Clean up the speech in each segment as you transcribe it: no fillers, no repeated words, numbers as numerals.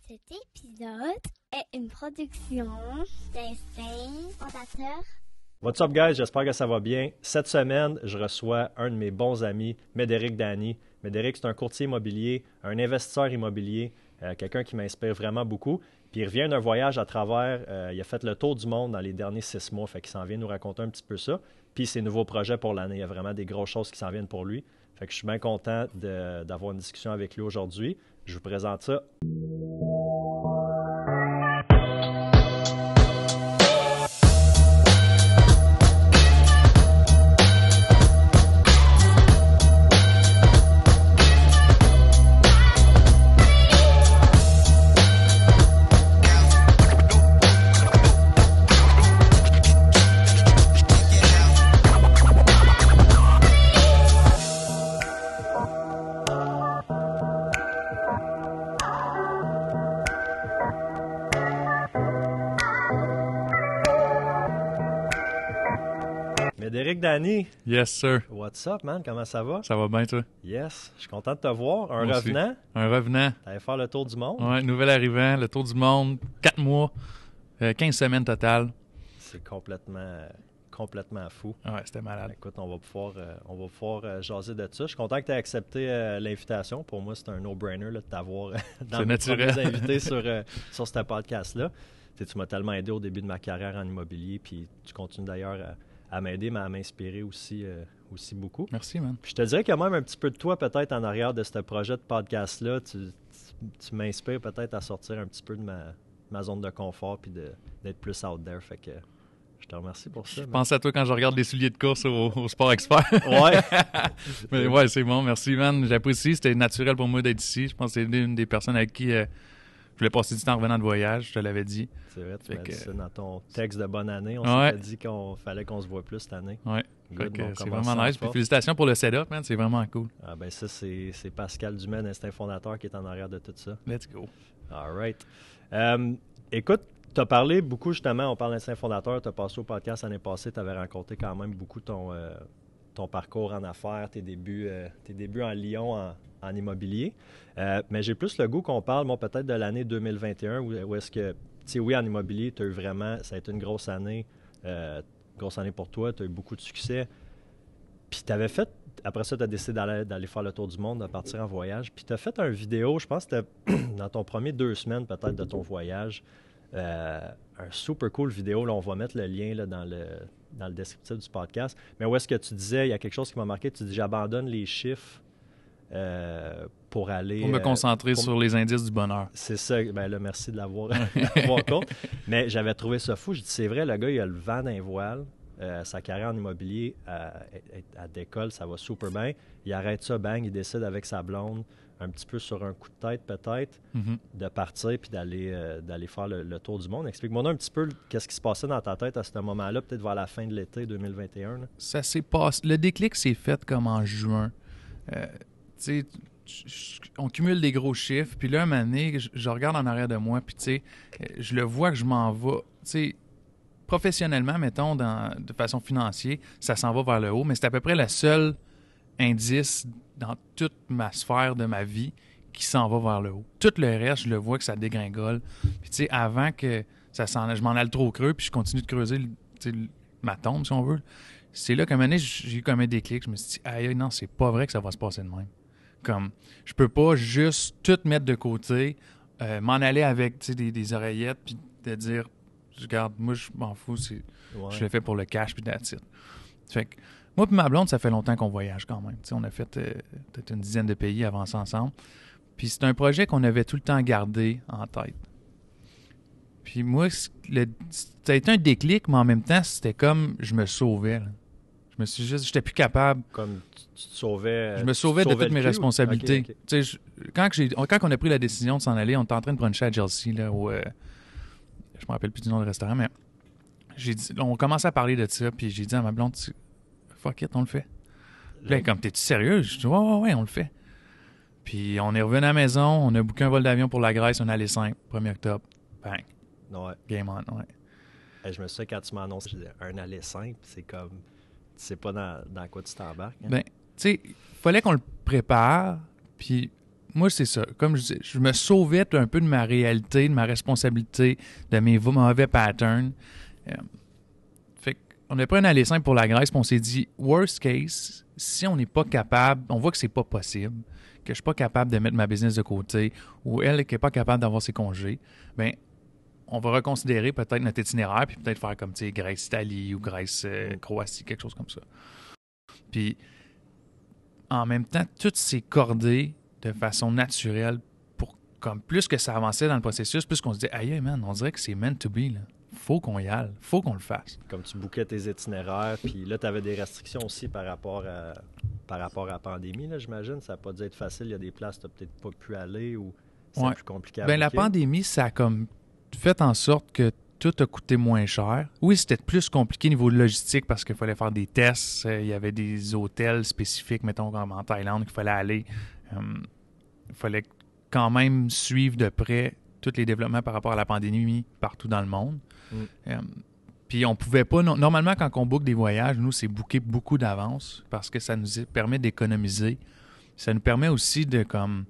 Cet épisode est une production d'Instinct Fondateur. What's up, guys? J'espère que ça va bien. Cette semaine, je reçois un de mes bons amis, Médéric Dany. Médéric, c'est un courtier immobilier, un investisseur immobilier, quelqu'un qui m'inspire vraiment beaucoup. Puis il revient d'un voyage à travers, il a fait le tour du monde dans les derniers 6 mois, fait qu'il s'en vient nous raconter un petit peu ça. Puis ses nouveaux projets pour l'année, il y a vraiment des grosses choses qui s'en viennent pour lui. Fait que je suis bien content d'avoir une discussion avec lui aujourd'hui. Je vous présente ça. Médéric Dany. Yes, sir. What's up, man? Comment ça va? Ça va bien, toi? Yes. Je suis content de te voir. Un Moi aussi. revenant. Un revenant. T'allais faire le tour du monde. Ouais, nouvel arrivant, le tour du monde, 4 mois, 15 semaines totales. C'est complètement fou. Ouais, c'était malade. Écoute, on va pouvoir jaser de ça. Je suis content que tu aies accepté l'invitation. Pour moi, c'est un no-brainer là, de t'avoir dans mes premiers invités sur ce podcast-là. Tu m'as tellement aidé au début de ma carrière en immobilier, puis tu continues d'ailleurs à m'aider, mais à m'inspirer aussi beaucoup. Merci, man. Puis je te dirais qu'il y a même un petit peu de toi peut-être en arrière de ce projet de podcast-là. Tu m'inspires peut-être à sortir un petit peu de ma zone de confort puis d'être plus out there. Fait que je te remercie pour ça. Je pense à toi quand je regarde les souliers de course au Sport Expert. Ouais. Mais ouais, c'est bon. Merci, man. J'apprécie. C'était naturel pour moi d'être ici. Je pense que c'est une des personnes avec qui je voulais passer du temps en revenant de voyage. Je te l'avais dit. C'est vrai, tu m'as dit ça dans ton texte de bonne année. On s'était dit qu'il fallait qu'on se voit plus cette année. Ouais. Good, c'est vraiment nice. Puis félicitations pour le setup, man. C'est vraiment cool. Ah ben ça, c'est Pascal Dumais, Instinct Fondateur, qui est en arrière de tout ça. Let's go. All right. Écoute, tu as parlé beaucoup, justement, on parle d'Instinct Fondateur, tu as passé au podcast l'année passée, tu avais rencontré quand même beaucoup ton parcours en affaires, tes débuts en Lyon en immobilier. Mais j'ai plus le goût qu'on parle, moi, peut-être de l'année 2021, où est-ce que, tu sais, oui, en immobilier, tu as eu vraiment, ça a été une grosse année pour toi, tu as eu beaucoup de succès. Puis tu avais fait, après ça, tu as décidé d'aller faire le tour du monde, de partir en voyage. Puis tu as fait une vidéo, je pense que c'était dans ton premier 2 semaines peut-être de ton voyage, un super cool vidéo. Là, on va mettre le lien là, dans le descriptif du podcast. Mais où est-ce que tu disais, il y a quelque chose qui m'a marqué, tu dis j'abandonne les chiffres pour aller... Pour me concentrer sur les indices du bonheur. C'est ça. Ben là, merci de l'avoir compte. Mais j'avais trouvé ça fou. Je dis, c'est vrai, le gars, il a le vent d'un voile. Sa carrière en immobilier, à décolle, ça va super bien. Il arrête ça, bang, il décide avec sa blonde, un petit peu sur un coup de tête peut-être, de partir puis d'aller faire le tour du monde. Explique-moi un petit peu qu'est-ce qui se passait dans ta tête à ce moment-là, peut-être vers la fin de l'été 2021. Là. Ça s'est passé. Le déclic s'est fait comme en juin. Tu sais, on cumule des gros chiffres, puis là, un moment donné, je regarde en arrière de moi, puis tu sais, je le vois que je m'en vais, tu sais, professionnellement, mettons, de façon financière, ça s'en va vers le haut, mais c'est à peu près le seul indice dans toute ma sphère de ma vie qui s'en va vers le haut. Tout le reste, je le vois que ça dégringole. Puis tu sais, avant que je m'en aille trop creux, puis je continue de creuser ma tombe, si on veut, c'est là qu'à un moment donné, j'ai eu comme un déclic. Je me suis dit, aïe, non, c'est pas vrai que ça va se passer de même. Comme, je peux pas juste tout mettre de côté, m'en aller avec des oreillettes, puis de dire, regarde, moi, je m'en fous, je le fais pour le cash, puis that's it. Fait que, moi puis ma blonde, ça fait longtemps qu'on voyage quand même. T'sais, on a fait peut-être une dizaine de pays avant ça ensemble. Puis c'est un projet qu'on avait tout le temps gardé en tête. Puis moi, ça a été un déclic, mais en même temps, c'était comme je me sauvais, là. J'étais plus capable. Comme tu te sauvais. Je me sauvais de toutes mes responsabilités. Okay. Quand on a pris la décision de s'en aller, on était en train de bruncher à Chelsea, là, où, je me rappelle plus du nom du restaurant, mais on commençait à parler de ça, puis j'ai dit à ma blonde, fuck it, on le fait. Puis là, comme, t'es-tu sérieux? Je dis, ouais, on le fait. Puis on est revenu à la maison, on a booké un vol d'avion pour la Grèce, on est allé 5, 1er octobre. Bang. Ouais. Game on, ouais. Et je me souviens quand tu m'as annoncé un aller simple, c'est comme, tu sais pas dans quoi tu t'embarques. Hein? Ben, tu sais, il fallait qu'on le prépare, puis moi, c'est ça. Comme je dis, je me sauvais un peu de ma réalité, de ma responsabilité, de mes mauvais patterns. Fait qu'on a pris un aller simple pour la Grèce, puis on s'est dit, worst case, si on n'est pas capable, on voit que c'est pas possible, que je suis pas capable de mettre ma business de côté, ou elle qui est pas capable d'avoir ses congés, bien, on va reconsidérer peut-être notre itinéraire, puis peut-être faire comme, tu sais, Grèce-Italie ou Grèce-Croatie, quelque chose comme ça. Puis, en même temps, tout s'est cordé de façon naturelle pour, comme plus que ça avançait dans le processus, plus qu'on se dit, aïe, man, on dirait que c'est meant to be, là. Faut qu'on y aille, faut qu'on le fasse. Comme tu bookais tes itinéraires, puis là, tu avais des restrictions aussi par rapport à la pandémie, là, j'imagine. Ça n'a pas dû être facile. Il y a des places que tu n'as peut-être pas pu aller ou c'est plus compliqué à ben, la booker. pandémie, ça a comme fait en sorte que tout a coûté moins cher. Oui, c'était plus compliqué au niveau de logistique parce qu'il fallait faire des tests. Il y avait des hôtels spécifiques, mettons comme en Thaïlande, qu'il fallait aller. Il fallait quand même suivre de près tous les développements par rapport à la pandémie partout dans le monde. Puis on pouvait pas... Normalement, quand on book des voyages, nous, c'est booker beaucoup d'avance parce que ça nous permet d'économiser. Ça nous permet aussi de comme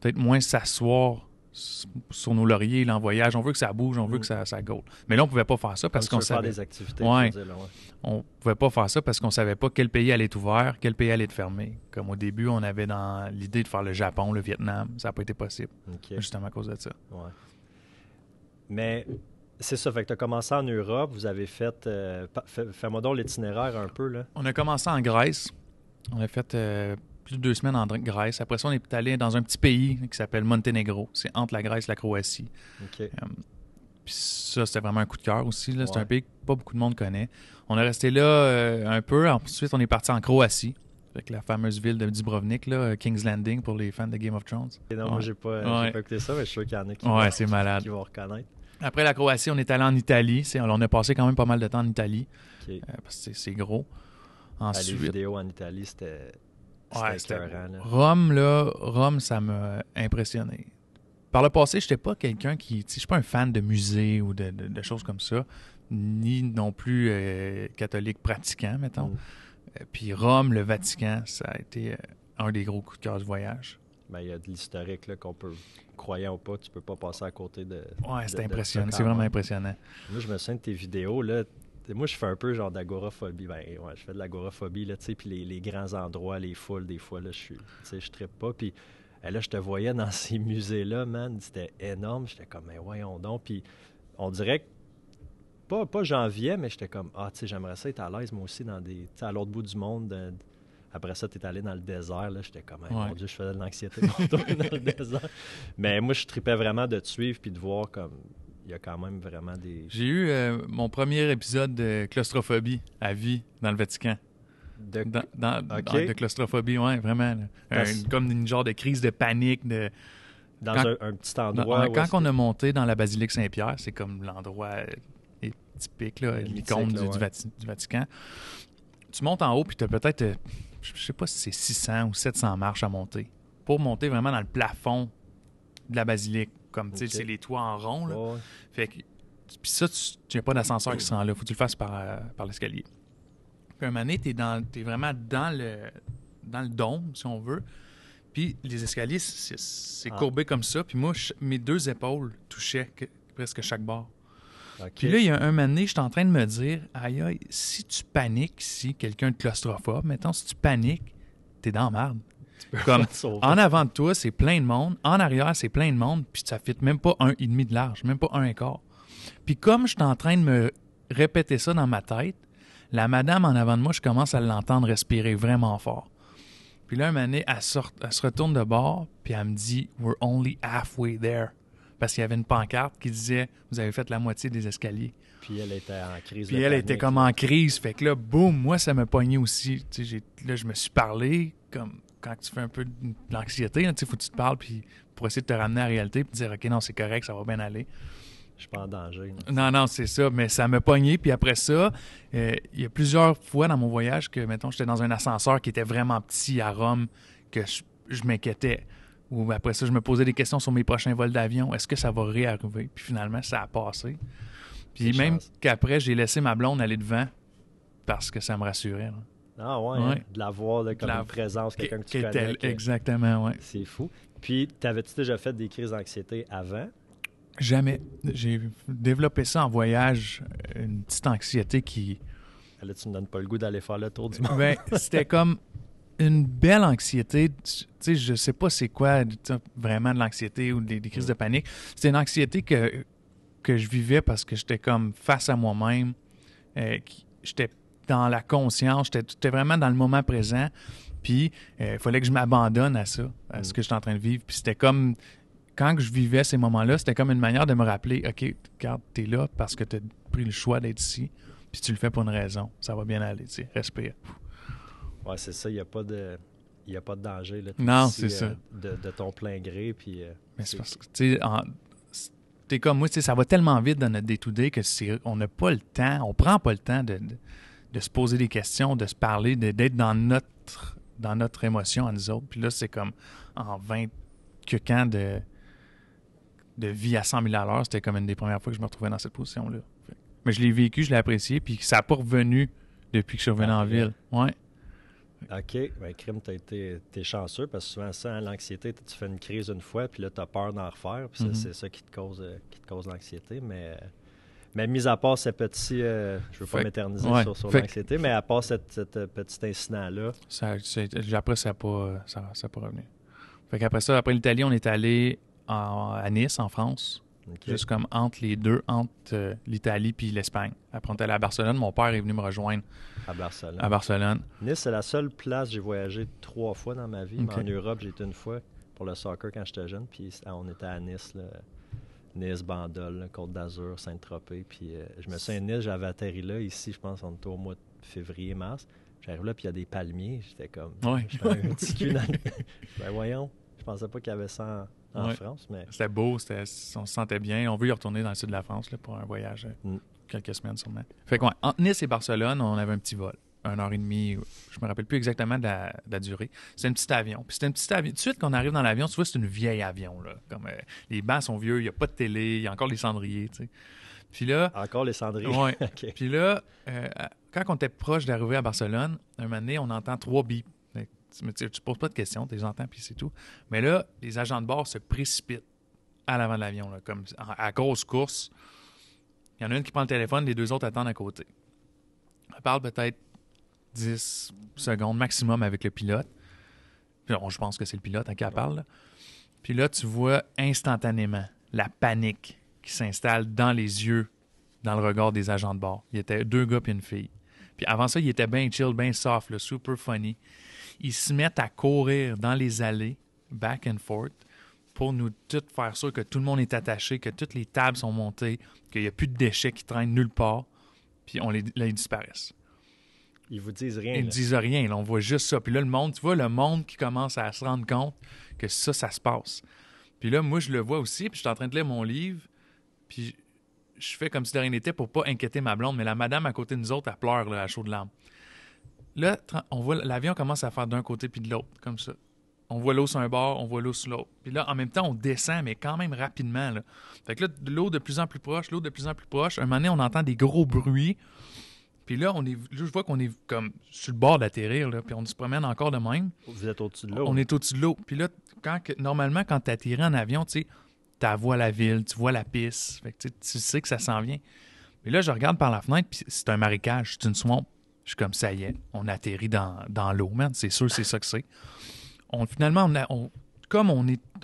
peut-être moins s'asseoir sur nos lauriers là, en voyage. On veut que ça bouge, on veut que ça goal. Mais là, on pouvait pas faire ça parce qu'on savait... faire des activités, ouais. Dire, là, ouais. On pouvait pas faire ça parce qu'on savait pas quel pays allait être ouvert, quel pays allait être fermé. Comme au début, on avait dans l'idée de faire le Japon, le Vietnam. Ça n'a pas été possible, justement à cause de ça. Ouais. Mais c'est ça, fait que tu as commencé en Europe, vous avez fait... fais-moi donc l'itinéraire un peu, là. On a commencé en Grèce. On a fait plus de 2 semaines en Grèce. Après ça, on est allé dans un petit pays qui s'appelle Monténégro. C'est entre la Grèce et la Croatie. OK. Puis ça, c'était vraiment un coup de cœur aussi. Là. C'est un pays que pas beaucoup de monde connaît. On est resté là un peu. Ensuite, on est parti en Croatie, avec la fameuse ville de Dubrovnik, là, King's Landing pour les fans de Game of Thrones. Et non, moi, j'ai pas écouté ça, mais je suis sûr qu'il y en a qui vont reconnaître. Après la Croatie, on est allé en Italie. On a passé quand même pas mal de temps en Italie. Okay. Parce que c'est gros. Ensuite, les vidéos en Italie, c'était écœurant. Rome, ça m'a impressionné. Par le passé, je n'étais pas quelqu'un qui... Je suis pas un fan de musées ou de choses comme ça, ni non plus catholique pratiquant, mettons. Puis Rome, le Vatican, ça a été un des gros coups de cœur du voyage. Ben, il y a de l'historique là, qu'on peut, croyant ou pas, tu peux pas passer à côté de... Ouais, c'est impressionnant. C'est vraiment impressionnant. Moi, je me souviens de tes vidéos, là. Moi, je fais un peu genre d'agoraphobie. Ben, ouais, je fais de l'agoraphobie, là, tu sais, puis les grands endroits, les foules, des fois, là, je trippe pas. Puis là, je te voyais dans ces musées-là, man, c'était énorme. J'étais comme, mais voyons donc. Puis on dirait que, pas j'enviais, mais j'étais comme, tu sais, j'aimerais ça être à l'aise, moi aussi, dans des, tu sais, à l'autre bout du monde. Après ça, tu es allé dans le désert, là, j'étais comme, mon Dieu, je faisais de l'anxiété dans le désert. Mais moi, je tripais vraiment de te suivre puis de voir comme... Il y a quand même vraiment des... J'ai eu mon premier épisode de claustrophobie à vie dans le Vatican. De claustrophobie, oui, vraiment. Comme une genre de crise de panique. Dans un petit endroit. Quand on a monté dans la basilique Saint-Pierre, c'est comme l'endroit typique, là, l'icône du Vatican. Tu montes en haut, puis tu as peut-être, je sais pas si c'est 600 ou 700 marches à monter. Pour monter vraiment dans le plafond de la basilique. Comme, tu sais, c'est les toits en rond, là. Ouais. Fait que, puis ça, tu n'as pas d'ascenseur qui se rend là. Faut que tu le fasses par l'escalier. Puis un moment donné, t'es vraiment dans le dôme, si on veut. Puis les escaliers, c'est courbé comme ça. Puis moi, mes 2 épaules touchaient presque chaque bord. Okay. Puis là, il y a un moment donné, je suis en train de me dire, aïe, si tu paniques, si quelqu'un de claustrophobe, mettons, si tu paniques, t'es dans la merde. Comme, en avant de toi, c'est plein de monde. En arrière, c'est plein de monde. Puis ça fait même pas 1,5 de large, même pas 1,25. Puis comme je suis en train de me répéter ça dans ma tête, la madame en avant de moi, je commence à l'entendre respirer vraiment fort. Puis là, un moment donné, elle se retourne de bord, puis elle me dit « We're only halfway there ». Parce qu'il y avait une pancarte qui disait « Vous avez fait la moitié des escaliers ». Puis elle était en crise. Puis elle était comme en crise. Fait que là, boum, moi, ça m'a pogné aussi. Là, je me suis parlé comme... Quand tu fais un peu de l'anxiété, il faut que tu te parles puis pour essayer de te ramener à la réalité puis dire « OK, non, c'est correct, ça va bien aller ». Je suis pas en danger. Non, c'est ça. Mais ça m'a pogné. Puis après ça, il y a plusieurs fois dans mon voyage que, mettons, j'étais dans un ascenseur qui était vraiment petit à Rome, que je m'inquiétais. Ou après ça, je me posais des questions sur mes prochains vols d'avion. Est-ce que ça va réarriver? Puis finalement, ça a passé. Puis même qu'après, j'ai laissé ma blonde aller devant parce que ça me rassurait. Là. Ah ouais, hein? De la voir là, comme une présence, quelqu'un que tu connais. Exactement, oui. C'est fou. Puis, t'avais-tu déjà fait des crises d'anxiété avant? Jamais. J'ai développé ça en voyage, une petite anxiété qui... Là, tu me donnes pas le goût d'aller faire le tour du monde. Ben, c'était comme une belle anxiété. Tu sais, je sais pas c'est quoi vraiment de l'anxiété ou des crises de panique. C'était une anxiété que je vivais parce que j'étais comme face à moi-même. J'étais dans la conscience. J'étais vraiment dans le moment présent. Puis, il fallait que je m'abandonne à ça, à ce que j'étais en train de vivre. Puis c'était comme... Quand je vivais ces moments-là, c'était comme une manière de me rappeler, OK, regarde, t'es là parce que t'as pris le choix d'être ici, puis tu le fais pour une raison. Ça va bien aller, tu sais, respire. Ouais, c'est ça, il n'y a pas de danger. Là. Non, ici, c'est ça. De ton plein gré, puis... Mais c'est parce que, tu sais, t'es comme moi, tu sais, ça va tellement vite dans notre day-to-day que on n'a pas le temps, on prend pas le temps de se poser des questions, de se parler, d'être dans notre émotion à nous autres. Puis là, c'est comme en 20 quelques ans de vie à 100 000 à l'heure, c'était comme une des premières fois que je me retrouvais dans cette position-là. Mais je l'ai vécu, je l'ai apprécié, puis ça n'a pas revenu depuis que je suis revenu en ville. Ouais. OK. Bien, crime, t'es chanceux, parce que souvent, ça, hein, l'anxiété, tu fais une crise une fois, puis là, t'as peur d'en refaire, puis c'est ça qui te cause l'anxiété. Mais mis à part ce petit... je veux pas m'éterniser sur l'anxiété, mais à part cette petit incident-là... Après, ça n'a pas revenu. Fait qu'après ça, après l'Italie, on est allé à Nice, en France. Okay. Juste comme entre les deux, entre l'Italie puis l'Espagne. Après, on est allé à Barcelone. Mon père est venu me rejoindre à Barcelone. Nice, c'est la seule place où j'ai voyagé 3 fois dans ma vie. Okay. Mais en Europe, j'ai été une fois pour le soccer quand j'étais jeune. Puis on était à Nice, là. Nice, Bandol, Côte d'Azur, Saint-Tropez. Puis je me souviens, Nice, j'avais atterri là. Ici, je pense, on était au mois de février, mars. J'arrive là, puis il y a des palmiers. J'étais comme... J'étais un petit cul dans le... Ben voyons, je pensais pas qu'il y avait ça en France, mais... C'était beau, on se sentait bien. On veut y retourner dans le sud de la France là, pour un voyage, quelques semaines sûrement. Fait que, entre Nice et Barcelone, on avait un petit vol, 1h30, je me rappelle plus exactement de la durée. C'était un petit avion. Puis c'était un petit avion. Tout de suite, quand on arrive dans l'avion, tu vois, c'est une vieille avion, là. Comme, les bancs sont vieux, il n'y a pas de télé, il y a encore les cendriers, tu sais. Puis là... Encore les cendriers? Oui. Okay. Puis là, quand on était proche d'arriver à Barcelone, un moment donné, on entend 3 bips. Tu ne poses pas de questions, tu les entends, puis c'est tout. Mais là, les agents de bord se précipitent à l'avant de l'avion, là, comme à grosse course. Il y en a une qui prend le téléphone, les 2 autres attendent à côté. Elle parle peut-être 10 secondes maximum avec le pilote. Puis là, je pense que c'est le pilote à qui elle parle. Là. Puis là, tu vois instantanément la panique qui s'installe dans les yeux, dans le regard des agents de bord. Il y était 2 gars puis une fille. Puis avant ça, il était bien chill, bien soft, là, super funny. Ils se mettent à courir dans les allées, back and forth, pour nous tout faire sûr que tout le monde est attaché, que toutes les tables sont montées, qu'il n'y a plus de déchets qui traînent nulle part, puis ils disparaissent. Ils vous disent rien. Ils ne disent rien, là, on voit juste ça. Puis là, le monde, tu vois, le monde qui commence à se rendre compte que ça se passe. Puis là, moi, je le vois aussi, puis je suis en train de lire mon livre, puis je fais comme si de rien n'était pour pas inquiéter ma blonde, mais la madame à côté de nous autres, elle pleure, là, à chaudes larmes. Là, on voit l'avion commence à faire d'un côté puis de l'autre, comme ça. On voit l'eau sur un bord, on voit l'eau sur l'autre. Puis là, en même temps, on descend, mais quand même rapidement. Là. Fait que là, l'eau de plus en plus proche, l'eau de plus en plus proche. Un moment donné, on entend des gros bruits. Puis là, je vois qu'on est comme sur le bord d'atterrir, là, puis on se promène encore de même. Vous êtes au-dessus de l'eau. On est au-dessus de l'eau. Puis là, normalement, quand tu atterris en avion, tu sais, tu vois la ville, tu vois la piste. Fait que tu sais que ça s'en vient. Mais là, je regarde par la fenêtre, puis c'est un marécage, c'est une swamp. Je suis comme, ça y est, on atterrit dans l'eau, man. C'est sûr, c'est ça que c'est. Finalement,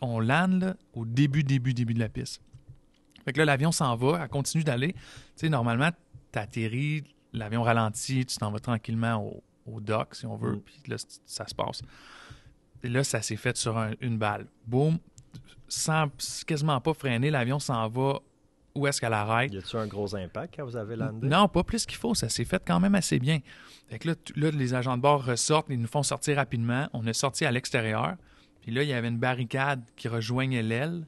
on lande là, au début de la piste. Fait que là, l'avion s'en va, elle continue d'aller. Tu sais, normalement, tu atterris, l'avion ralentit, tu t'en vas tranquillement au dock, si on veut, puis là, ça se passe. Et là, ça s'est fait sur une balle. Boum, sans quasiment pas freiner, l'avion s'en va. Où est-ce qu'elle arrête? Y a-t-il un gros impact quand vous avez landé? Non, pas plus qu'il faut. Ça s'est fait quand même assez bien. Fait que là, les agents de bord ressortent, ils nous font sortir rapidement. On est sorti à l'extérieur. Puis là, il y avait une barricade qui rejoignait l'aile.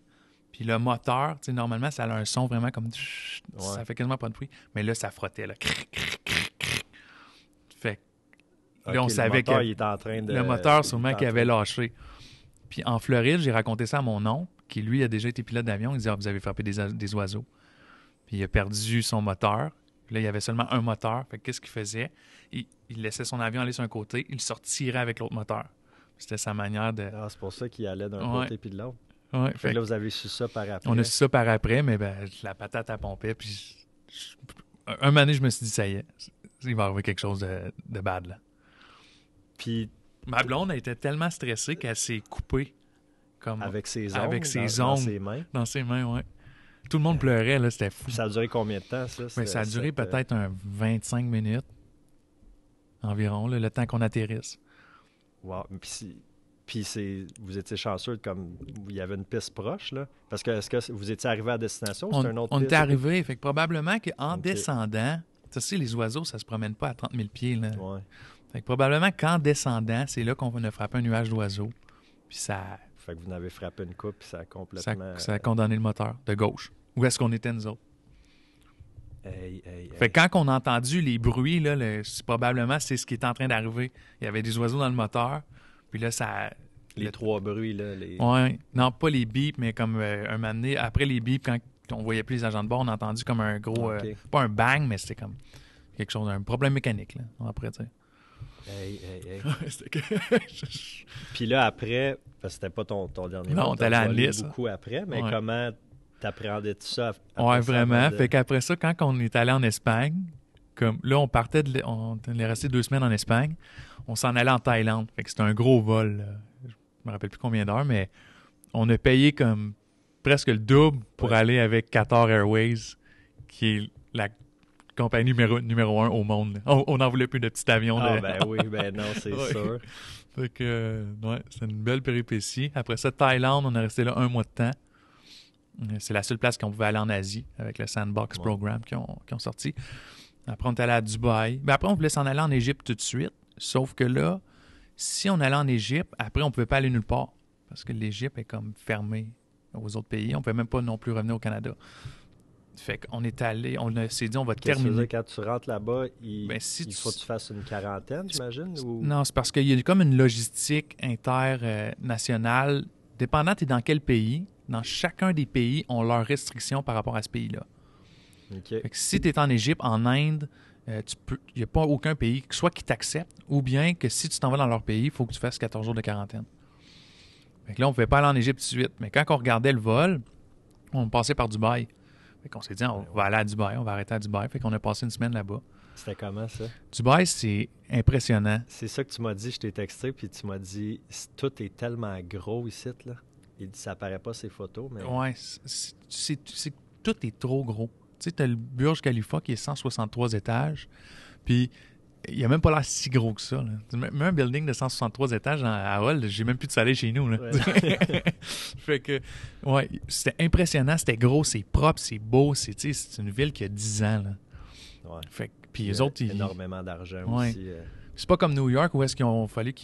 Puis le moteur, tu sais, normalement, ça a un son vraiment comme... Ça fait quasiment pas de bruit. Mais là, ça frottait, là. Fait que là, on savait que... Il était en train de... Le moteur, sûrement, qu'il avait lâché. Puis en Floride, j'ai raconté ça à mon oncle, qui, lui, a déjà été pilote d'avion. Il disait, vous avez frappé des oiseaux. Puis il a perdu son moteur. Puis là, il y avait seulement un moteur. Fait que qu'est-ce qu'il faisait? Il laissait son avion aller sur un côté. Il se retirait avec l'autre moteur. C'était sa manière de... Ah, c'est pour ça qu'il allait d'un Ouais. côté puis de l'autre. Ouais, Fait que là, vous avez su ça par après. on a su ça par après, mais la patate à pomper. Puis un moment donné, je me suis dit, ça y est, il va arriver quelque chose de bad, là. Puis Ma blonde, elle était tellement stressée qu'elle s'est coupée. Comme avec ses ongles, avec ses dans ongles. ses mains. dans ses mains, ouais. Tout le monde pleurait, là, c'était fou. Puis ça a duré combien de temps, ça? Mais ça a duré peut-être 25 minutes environ, là, le temps qu'on atterrisse. Wow. Puis vous étiez chanceux, comme il y avait une piste proche, là? Parce que est-ce que vous étiez arrivé à destination ou c'était une autre On piste? était arrivé, fait que probablement qu'en Ok. descendant, tu sais, les oiseaux, ça se promène pas à 30 000 pieds, là. Ouais. Fait que probablement qu'en descendant, c'est là qu'on a frappé un nuage d'oiseaux. Puis ça Fait que vous n'avez frappé une coupe, puis ça a complètement... a condamné le moteur de gauche. Où est-ce qu'on était, nous autres? Hey. Fait que quand on a entendu les bruits, là, probablement c'est ce qui est en train d'arriver. Il y avait des oiseaux dans le moteur. Puis là, ça... Les trois bruits, là. Ouais. Non, pas les bips, mais comme un moment donné, après les bips, quand on voyait plus les agents de bord, on a entendu comme un gros... Ok. pas un bang, mais c'était comme quelque chose, un problème mécanique, là, on pourrait dire. Hey. C'était que... Puis là, après, parce que c'était pas ton dernier Non, mot, on est allé à t'as volé Nice. beaucoup après, mais Ouais. comment t'appréhendais tout ça? après Ouais, ça, vraiment. avant de- Fait qu'après ça, quand on est allé en Espagne, comme là, on partait on est resté 2 semaines en Espagne, on s'en allait en Thaïlande. Fait que c'était un gros vol, là. Je me rappelle plus combien d'heures, mais on a payé comme presque le double pour Ouais. aller avec Qatar Airways, qui est la compagnie numéro 1 au monde, là. On n'en voulait plus de petit avion. Ah, de... ben oui, ben non, c'est Ouais. sûr. Fait que, ouais, c'est une belle péripétie. Après ça, Thaïlande, on est resté là 1 mois de temps. C'est la seule place qu'on pouvait aller en Asie avec le Sandbox Ouais. Program qui ont sorti. Après, on est allé à Dubaï. Ben après, on voulait s'en aller en Égypte tout de suite. Sauf que là, si on allait en Égypte, après, on ne pouvait pas aller nulle part. Parce que l'Égypte est comme fermée aux autres pays. On ne pouvait même pas non plus revenir au Canada. Fait qu'on est allé, s'est dit, on va Qu'est-ce que tu veux terminer. dire, quand tu rentres là-bas, Ben, si il tu- faut que tu fasses une quarantaine, j'imagine? Ou... Non, c'est parce qu'il y a comme une logistique internationale. Dépendant, tu es dans quel pays, dans chacun des pays, ont leurs restrictions par rapport à ce pays-là. OK. Fait que si tu es en Égypte, en Inde, il n'y a pas aucun pays, soit qui t'accepte, ou bien que si tu t'en vas dans leur pays, il faut que tu fasses 14 jours de quarantaine. Fait que là, on ne pouvait pas aller en Égypte tout de suite. Mais quand on regardait le vol, on passait par Dubaï. Fait qu'on s'est dit, on va aller à Dubaï, on va arrêter à Dubaï. Fait qu'on a passé une semaine là-bas. C'était comment, ça? Dubaï, c'est impressionnant. C'est ça que tu m'as dit, je t'ai texté, puis tu m'as dit, tout est tellement gros ici, là. Ça apparaît pas, ces photos, mais... Ouais, tout est trop gros. Tu sais, t'as le Burj Khalifa qui est 163 étages, puis il a même pas l'air si gros que ça, là. Même un building de 163 étages à Hull, j'ai même plus de soleil chez nous, là. Ouais. Fait que, ouais, c'était impressionnant, c'était gros, c'est propre, c'est beau, c'est une ville qui a 10 ans, là. Ouais. Fait que, puis Il y les a autres, énormément d'argent Ouais. aussi. c'est pas comme New York où est-ce qu'ils ont fallu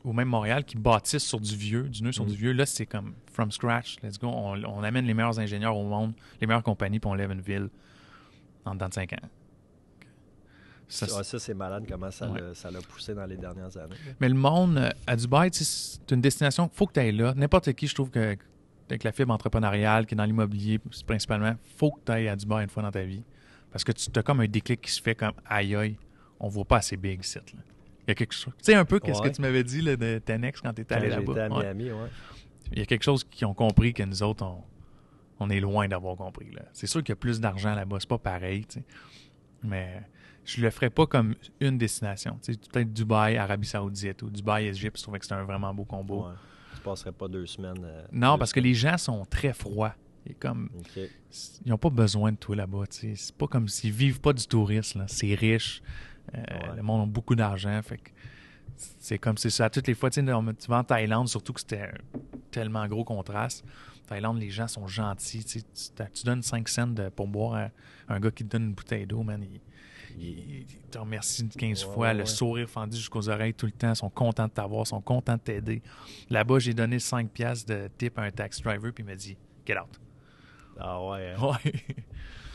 ou même Montréal, qui bâtissent sur du vieux, du nœud sur Mm. du vieux. Là, c'est comme from scratch. Let's go. On amène les meilleurs ingénieurs au monde, les meilleures compagnies, puis on lève une ville en dedans de 5 ans. Ça, Ça, c'est malade comment ça Ouais. l'a poussé dans les dernières années. Mais le monde à Dubaï, tu sais, c'est une destination, faut que tu ailles là. N'importe qui, je trouve que avec la fibre entrepreneuriale qui est dans l'immobilier, principalement, faut que tu ailles à Dubaï une fois dans ta vie. Parce que tu as comme un déclic qui se fait comme aïe aïe, on voit pas assez big ici. Là. Il y a quelque chose. Tu sais un peu qu'est-ce Ouais. que tu m'avais dit là, de Tenex quand tu étais allé Quand là-bas. j'étais à Ouais. Miami, ouais. Il y a quelque chose qu'ils ont compris que nous autres, on est loin d'avoir compris. Là. C'est sûr qu'il y a plus d'argent là-bas, c'est pas pareil, tu sais. Mais je le ferais pas comme une destination. Tu sais, peut-être Dubaï, Arabie Saoudite ou Dubaï, Égypte, je trouvais que c'était un vraiment beau combo. Ouais. Tu passerais pas 2 semaines. Non, 2 parce que les gens sont très froids. Et comme, OK. ils n'ont pas besoin de toi là-bas. Tu sais. C'est pas comme s'ils vivent pas du tourisme. Là. C'est riche. Ouais. Le monde a beaucoup d'argent. Fait que c'est comme c'est ça. Toutes les fois, tu sais, tu vas en Thaïlande, surtout que c'était un tellement gros contraste. En Thaïlande, les gens sont gentils. Tu sais, tu donnes 5 cents pour boire à un gars qui te donne une bouteille d'eau, man. Il te remercie 15 Ouais, fois, ouais, le ouais. sourire fendu jusqu'aux oreilles tout le temps. Ils sont contents de t'avoir, sont contents de t'aider. Là-bas, j'ai donné 5 piastres de tip à un taxi driver, puis il m'a dit « Get out Ah ouais, ». hein. Ouais.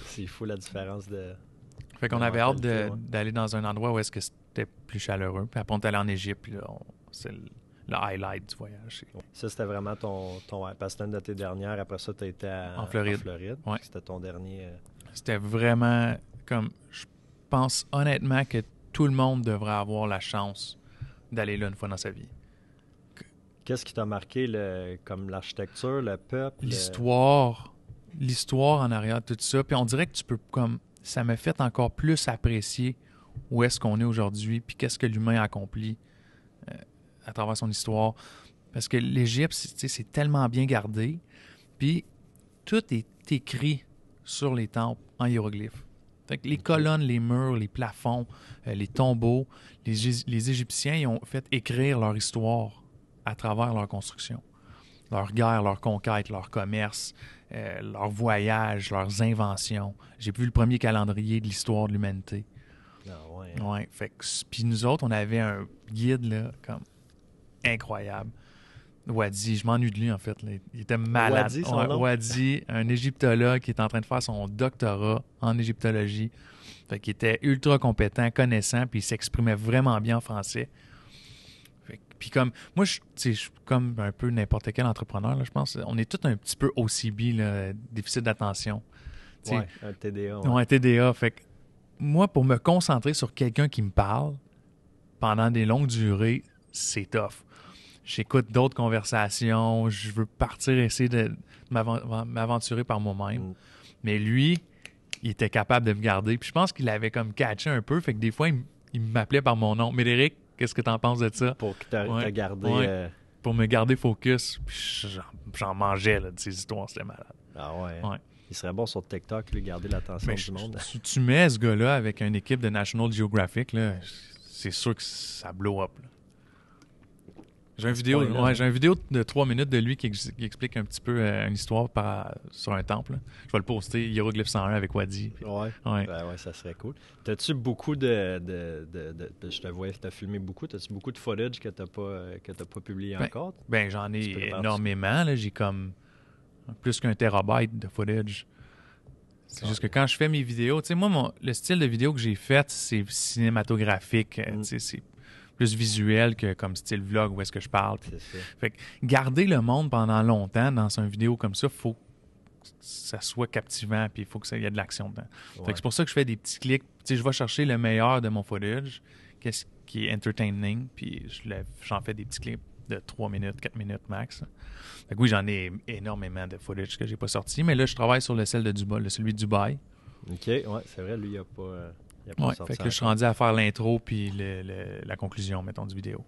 C'est fou la différence de... Fait qu'on de avait hâte mentalité, ouais. d'aller dans un endroit où est-ce que c'était plus chaleureux. Puis après, on est allé en Égypte, puis là, c'est le highlight du voyage. Ça, c'était vraiment ton parce que c'était une de tes dernières. Après ça, tu étais En Floride. Ouais. C'était ton dernier... C'était vraiment comme... Je pense honnêtement que tout le monde devrait avoir la chance d'aller là une fois dans sa vie. Qu'est-ce qui t'a marqué, comme l'architecture, le peuple? L'histoire en arrière de tout ça. Puis on dirait que tu peux comme... Ça m'a fait encore plus apprécier où est-ce qu'on est aujourd'hui, puis qu'est-ce que l'humain a accompli à travers son histoire. Parce que l'Égypte, c'est tellement bien gardé. Puis tout est écrit sur les temples en hiéroglyphes. Fait que les colonnes, les murs, les plafonds, les tombeaux, les Égyptiens ils ont fait écrire leur histoire à travers leur construction. Leur guerre, leur conquête, leur commerce, leurs voyages, leurs inventions. J'ai vu le premier calendrier de l'histoire de l'humanité. Ah ouais. Ouais, fait que puis nous autres, on avait un guide là, comme incroyable. Wadi, je m'ennuie de lui en fait. Là. Il était malade. Wadi, son nom? Wadi, un égyptologue qui est en train de faire son doctorat en égyptologie. Fait qu'il était ultra compétent, connaissant, puis il s'exprimait vraiment bien en français. Puis comme, moi, je suis comme un peu n'importe quel entrepreneur, là, je pense. On est tous un petit peu OCB, là, déficit d'attention. Ouais, un TDA. Ouais. Un TDA. Fait que moi, pour me concentrer sur quelqu'un qui me parle pendant des longues durées, c'est tough. J'écoute d'autres conversations, je veux partir essayer de m'aventurer par moi-même. Mais lui, il était capable de me garder. Puis je pense qu'il avait comme catché un peu, fait que des fois, il m'appelait par mon nom. Médéric, qu'est-ce que t'en penses de ça? Pour que t'as gardé... Ouais. Pour me garder focus. Puis j'en mangeais là, de ces histoires, c'était malade. Ah ouais. Ouais. Il serait bon sur TikTok, lui, garder l'attention du monde. Tu mets ce gars-là avec une équipe de National Geographic, là, c'est sûr que ça blow up. Là. J'ai une vidéo de 3 minutes de lui qui explique un petit peu une histoire sur un temple. Là. Je vais le poster, Hiéroglyphe 101 avec Wadi. Puis... Ouais. Ben ouais, ça serait cool. T'as-tu beaucoup je te voyais, t'as filmé beaucoup. T'as-tu beaucoup de footage que t'as pas publié encore? Ben, j'en ai énormément. Là. J'ai comme plus qu'un terabyte de footage. C'est juste que quand je fais mes vidéos, tu sais, moi, le style de vidéo que j'ai fait, c'est cinématographique. Tu sais, c'est plus visuel que comme style vlog où est-ce que je parle. Puis, fait que garder le monde pendant longtemps dans une vidéo comme ça, il faut que ça soit captivant puis il faut qu'il y ait de l'action dedans. Ouais. Fait que c'est pour ça que je fais des petits clics. Tu sais, je vais chercher le meilleur de mon footage, qu'est-ce qui est entertaining, puis j'en fais des petits clips de 3 minutes, 4 minutes max. Fait que oui, j'en ai énormément de footage que j'ai pas sorti, mais là, je travaille sur celui de Dubaï. OK, ouais, c'est vrai, lui, il a pas... Ouais, fait que là, je suis rendu à faire l'intro puis la conclusion, mettons, du vidéo.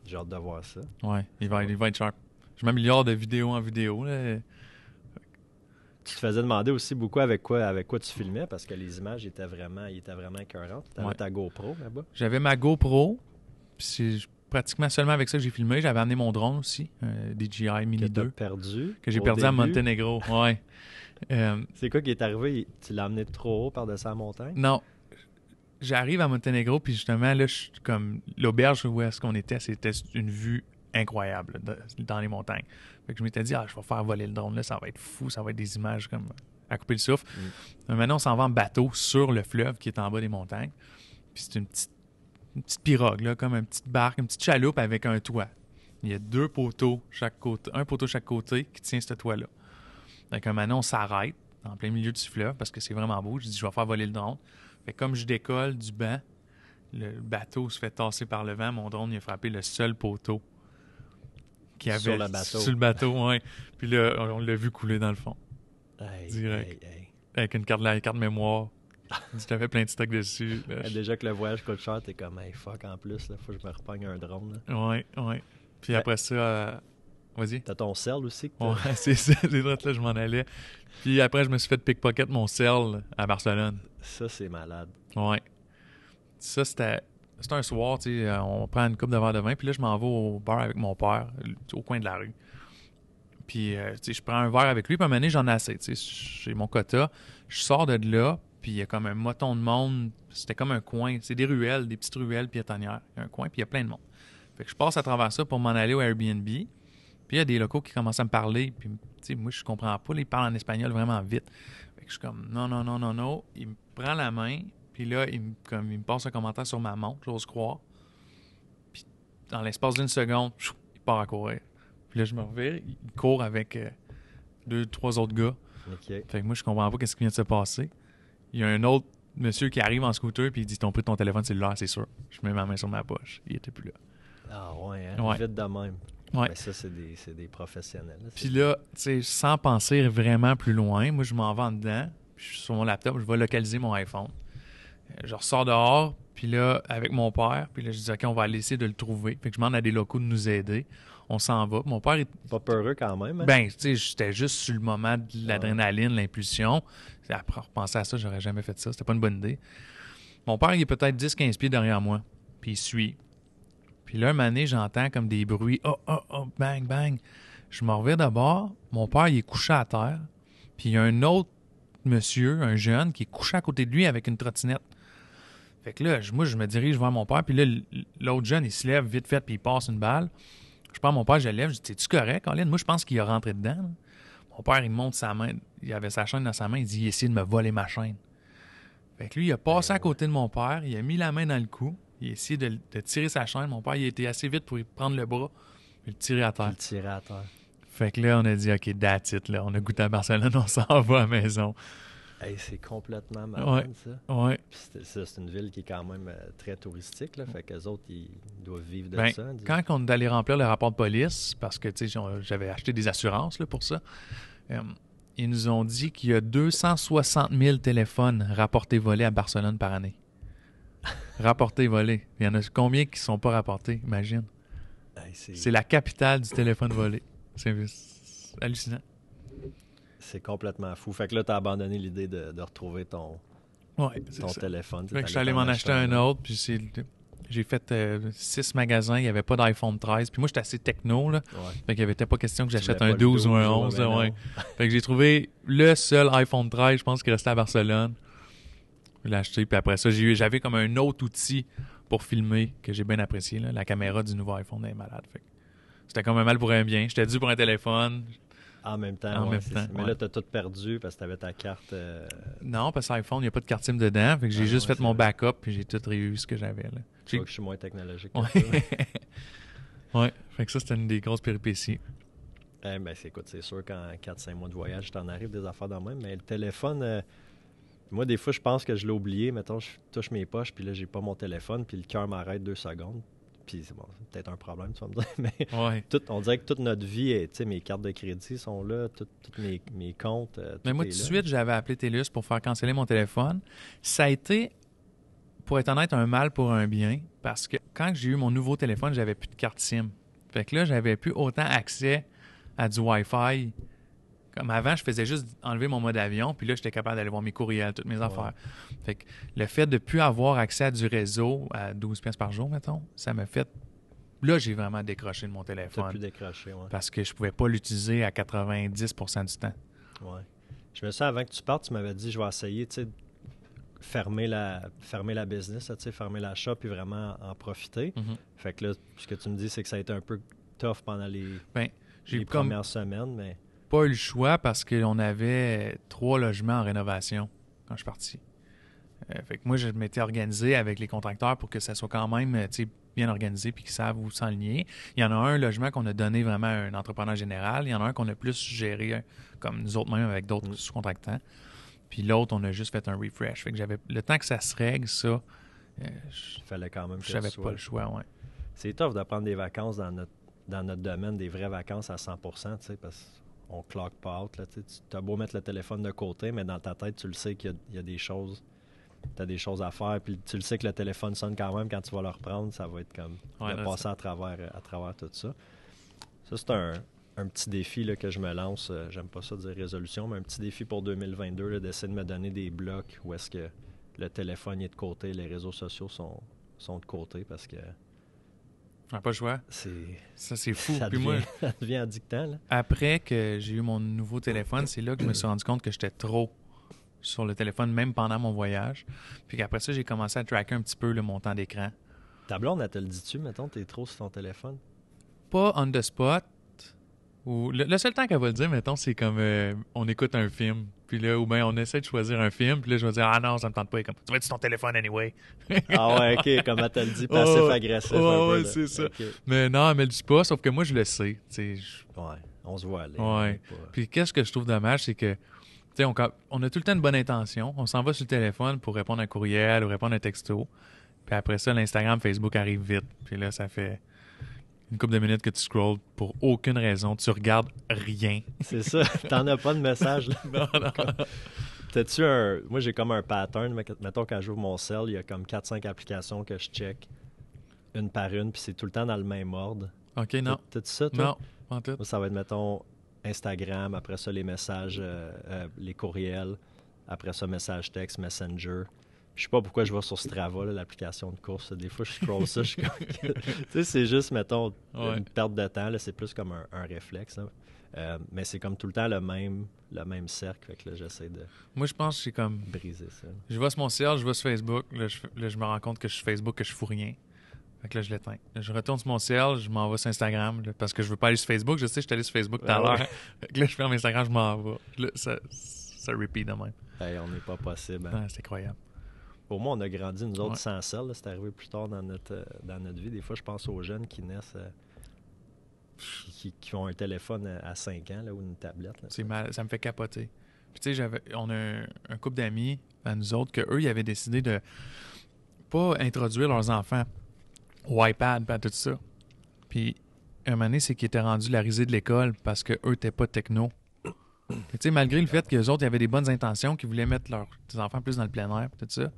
J'ai hâte de voir ça. Ouais, il va être sharp. Je m'améliore de vidéo en vidéo. Là. Tu te faisais demander aussi beaucoup avec quoi tu filmais parce que les images étaient vraiment écœurantes. Tu avais ta GoPro là-bas? J'avais ma GoPro, puis c'est pratiquement seulement avec ça que j'ai filmé. J'avais amené mon drone aussi, DJI Mini 2. Que j'ai perdu à Monténégro. Ouais. C'est quoi qui est arrivé? Tu l'as amené trop haut par-dessus la montagne? Non. J'arrive à Monténégro, puis justement, là, comme l'auberge où est-ce qu'on était, c'était une vue incroyable là, dans les montagnes. Fait que je m'étais dit, je vais faire voler le drone, là, ça va être fou, ça va être des images comme à couper le souffle. Maintenant, on s'en va en bateau sur le fleuve qui est en bas des montagnes. Puis c'est une petite pirogue, là, comme une petite barque, une petite chaloupe avec un toit. Il y a 2 poteaux chaque côté, un poteau chaque côté qui tient ce toit-là. Donc, maintenant, on s'arrête en plein milieu du fleuve parce que c'est vraiment beau. Je dis, je vais faire voler le drone. Fait que comme je décolle du banc, le bateau se fait tasser par le vent. Mon drone, il a frappé le seul poteau qu'il y avait sur le bateau. Sur le bateau, oui. Puis là, on l'a vu couler dans le fond. Direct. Avec une carte mémoire. J'avais plein de stock dessus. Là, déjà que le voyage coûte cher, t'es comme, hey, fuck, en plus, là, faut que je me repogne un drone. Oui. Puis après ça... Vas-y. T'as ton cell aussi? C'est ça, c'est vrai, là, je m'en allais. Puis après, je me suis fait pickpocket mon cell à Barcelone. Ça, c'est malade. Ouais. Ça, c'était un soir, tu sais, on prend une coupe de verre de vin, puis là, je m'en vais au bar avec mon père, au coin de la rue. Puis, tu sais, je prends un verre avec lui, puis à un moment donné, j'en ai assez, tu sais, j'ai mon quota. Je sors de là, puis il y a comme un moton de monde. C'était comme un coin. C'est des ruelles, des petites ruelles piétonnières. Il y a un coin, puis il y a plein de monde. Fait que je passe à travers ça pour m'en aller au Airbnb. Puis il y a des locaux qui commencent à me parler. Puis, tu sais, moi, je comprends pas. Là, ils parlent en espagnol vraiment vite. Fait que je suis comme, non. Il me prend la main. Puis là, il me passe un commentaire sur ma montre, j'ose croire. Puis dans l'espace d'une seconde, il part à courir. Puis là, je me revire. Il court avec 2-3 autres gars. Okay. Fait que moi, je comprends pas ce qui vient de se passer. Il y a un autre monsieur qui arrive en scooter. Puis il dit, t'as pris ton téléphone cellulaire, c'est sûr. Je mets ma main sur ma poche. Il était plus là. Ah ouais, hein? Ouais. Vite de même. Ouais. Mais ça, c'est des professionnels. Là. Puis là, tu sais, sans penser vraiment plus loin, moi, je m'en vais en dedans, puis je suis sur mon laptop, je vais localiser mon iPhone. Je ressors dehors, puis là, avec mon père, puis là, je dis, OK, on va aller essayer de le trouver. Fait que je demande à des locaux de nous aider. On s'en va. Mon père, Pas peureux quand même. Hein? ben, tu sais, j'étais juste sur le moment de l'adrénaline, l'impulsion. Après repenser à ça, j'aurais jamais fait ça. C'était pas une bonne idée. Mon père, il est peut-être 10-15 pieds derrière moi, puis il suit. Puis là, un moment donné, j'entends comme des bruits. Oh, oh, oh, bang, bang. Je me reviens d'abord. Mon père, il est couché à terre. Puis il y a un autre monsieur, un jeune, qui est couché à côté de lui avec une trottinette. Fait que là, moi, je me dirige vers mon père. Puis là, l'autre jeune, il se lève vite fait, puis il passe une balle. Je prends mon père, je le lève. Je dis, t'es-tu correct, Colin? Moi, je pense qu'il est rentré dedans. Là. Mon père, il monte sa main. Il avait sa chaîne dans sa main. Il dit, il essaie de me voler ma chaîne. Fait que lui, il a passé à côté de mon père. Il a mis la main dans le cou. Il a essayé de tirer sa chaîne. Mon père, il a été assez vite pour lui prendre le bras et le tirer à terre. Puis le tirer à terre. Fait que là, on a dit, OK, that's it. Là. On a goûté à Barcelone, on s'en va à la maison. Hey, c'est complètement malade, ça. Ouais. Puis c'est une ville qui est quand même très touristique. Là, fait qu'eux autres, ils doivent vivre de Ben, ça. quand on est allé remplir le rapport de police, parce que tu sais, j'avais acheté des assurances là, pour ça, ils nous ont dit qu'il y a 260 000 téléphones rapportés volés à Barcelone par année. Rapportés volés. Il y en a combien qui ne sont pas rapportés, imagine. Hey, C'est la capitale du téléphone volé. C'est hallucinant. C'est complètement fou. Fait que là, tu as abandonné l'idée de retrouver ton téléphone. Fait que je suis allé m'en acheter un autre, puis j'ai fait 6 magasins, il n'y avait pas d'iPhone 13. Puis moi, j'étais assez techno, là. Ouais. Fait qu'il n'y avait pas question que j'achète voulais un pas le 12 ou un 12, 11. ouais, Ouais. non. Fait que j'ai trouvé le seul iPhone 13, je pense, qui restait à Barcelone. Je l'ai acheté, puis après ça, j'avais comme un autre outil pour filmer que j'ai bien apprécié. Là. La caméra du nouveau iPhone est malade. Fait que c'était comme un mal pour un bien. J'étais dû pour un téléphone. En même temps, En même c'est temps, ça. Mais ouais. là, tu as tout perdu parce que tu avais ta carte. Non, parce que l'iPhone, il n'y a pas de carte SIM dedans. Fait que j'ai juste fait mon backup, puis j'ai tout réussi ce que j'avais. Là. Tu vois que je suis moins technologique que Ouais. toi. Ouais, fait que ça, c'était une des grosses péripéties. Ben, écoute, c'est sûr qu'en 4-5 mois de voyage, t'en arrives des affaires dans le même. Mais le téléphone, moi, des fois, je pense que je l'ai oublié. Mettons, je touche mes poches, puis là, j'ai pas mon téléphone, puis le cœur m'arrête 2 secondes. Puis c'est bon, c'est peut-être un problème, tu vas me dire. Mais Ouais. on dirait que toute notre vie, tu sais, mes cartes de crédit sont là, tous mes comptes. Mais moi, tout de suite, j'avais appelé TELUS pour faire canceller mon téléphone. Ça a été, pour être honnête, un mal pour un bien, parce que quand j'ai eu mon nouveau téléphone, j'avais plus de carte SIM. Fait que là, j'avais plus autant accès à du Wi-Fi. Comme avant, je faisais juste enlever mon mode avion, puis là, j'étais capable d'aller voir mes courriels, toutes mes affaires. Fait que le fait de ne plus avoir accès à du réseau à 12 pièces par jour, mettons, ça m'a fait... Là, j'ai vraiment décroché de mon T'as téléphone. plus décroché, ouais. Parce que je pouvais pas l'utiliser à 90% du temps. Ouais. Je me souviens, avant que tu partes, tu m'avais dit, je vais essayer, tu sais, fermer la business, tu sais, fermer la shop, puis vraiment en profiter. Mhm. Fait que là, ce que tu me dis, c'est que ça a été un peu tough pendant les J'ai premières semaines, mais... pas eu le choix parce qu'on avait 3 logements en rénovation quand je suis parti. Fait que moi, je m'étais organisé avec les contracteurs pour que ça soit quand même bien organisé puis qu'ils savent où s'enligner. Il y en a un logement qu'on a donné vraiment à un entrepreneur général. Il y en a un qu'on a plus géré comme nous autres même avec d'autres sous-contractants. Puis l'autre, on a juste fait un refresh. Fait que j'avais le temps que ça se règle, ça, Il fallait quand même que j'avais tu sois... pas le choix, ouais. C'est tough de prendre des vacances dans notre domaine, des vraies vacances à 100%, tu sais, parce qu'on clock pas out, là, tu as beau mettre le téléphone de côté, mais dans ta tête, tu le sais qu'il y a des choses, tu as des choses à faire, puis tu le sais que le téléphone sonne quand même quand tu vas le reprendre, ça va être comme de passer à travers tout ça. Ça, c'est un petit défi là, que je me lance, j'aime pas ça dire résolution, mais un petit défi pour 2022, là, d'essayer de me donner des blocs où est-ce que le téléphone est de côté, les réseaux sociaux sont de côté, parce que On n'a pas le choix. Ça, c'est fou. Ça Puis devient, moi, ça devient addictant, là. après que j'ai eu mon nouveau téléphone, c'est là que je me suis rendu compte que j'étais trop sur le téléphone, même pendant mon voyage. Puis qu'après ça, j'ai commencé à tracker un petit peu le montant d'écran. Ta blonde, elle te le dit-tu, mettons, t'es trop sur ton téléphone? Pas on the spot. Ou le seul temps qu'elle va le dire, mettons, c'est comme on écoute un film. Puis là, ou bien on essaie de choisir un film. Puis là, je vais dire, ah non, ça me tente pas. Comme, tu vas être sur ton téléphone anyway. Ah ouais, OK, comme elle te le dit, passif-agressif. Ouais, c'est ça. Okay. Mais non, elle me le dit pas, sauf que moi, je le sais. Ouais, on se voit aller. Ouais. Puis qu'est-ce que je trouve dommage, c'est que, tu sais, on a tout le temps une bonne intention. On s'en va sur le téléphone pour répondre à un courriel ou répondre à un texto. Puis après ça, l'Instagram, Facebook arrive vite. Puis là, ça fait... une couple de minutes que tu scrolls pour aucune raison. Tu regardes rien. C'est ça. T'en as pas de message, là. Non. T'as-tu un... Moi, j'ai comme un pattern. Mettons, quand j'ouvre mon cell, il y a comme 4-5 applications que je check une par une, puis c'est tout le temps dans le même ordre. OK, non. T'as-tu ça, toi? Non, pas en tout. Moi, ça va être, mettons, Instagram, après ça, les messages, les courriels, après ça, messages texte, Messenger. Je sais pas pourquoi je vais sur Strava, là, l'application de course. Des fois, je scroll ça, je suis comme... Tu sais, c'est juste, mettons, une perte de temps. Là, c'est plus comme un réflexe. Mais c'est comme tout le temps le même cercle. Fait que là, j'essaie de Moi, je pense que c'est comme... briser ça. Je vais sur mon ciel, je vais sur Facebook. Là, je me rends compte que je suis Facebook, que je fous rien. Fait que là, je l'éteins. Là, je retourne sur mon ciel, je m'en vais sur Instagram. Là, parce que je veux pas aller sur Facebook. Je sais, je suis allé sur Facebook tout à l'heure. Fait que là, je ferme Instagram, je m'en vais. Là, ça repeat de même. Hey, on n'est pas possible. Hein? Ah, c'est incroyable. Au moins, on a grandi, nous autres, sans cell. Là, c'est arrivé plus tard dans notre vie. Des fois, je pense aux jeunes qui naissent... Qui ont un téléphone à 5 ans là, ou une tablette. Là, c'est mal, ça me fait capoter. Puis tu sais, on a un couple d'amis à nous autres que eux, ils avaient décidé de pas introduire leurs enfants au iPad et à tout ça. Puis un moment donné, c'est qu'ils étaient rendus la risée de l'école parce qu'eux n'étaient pas techno. Tu sais, malgré le fait qu'eux autres, ils avaient des bonnes intentions, qu'ils voulaient mettre leurs enfants plus dans le plein air et tout ça.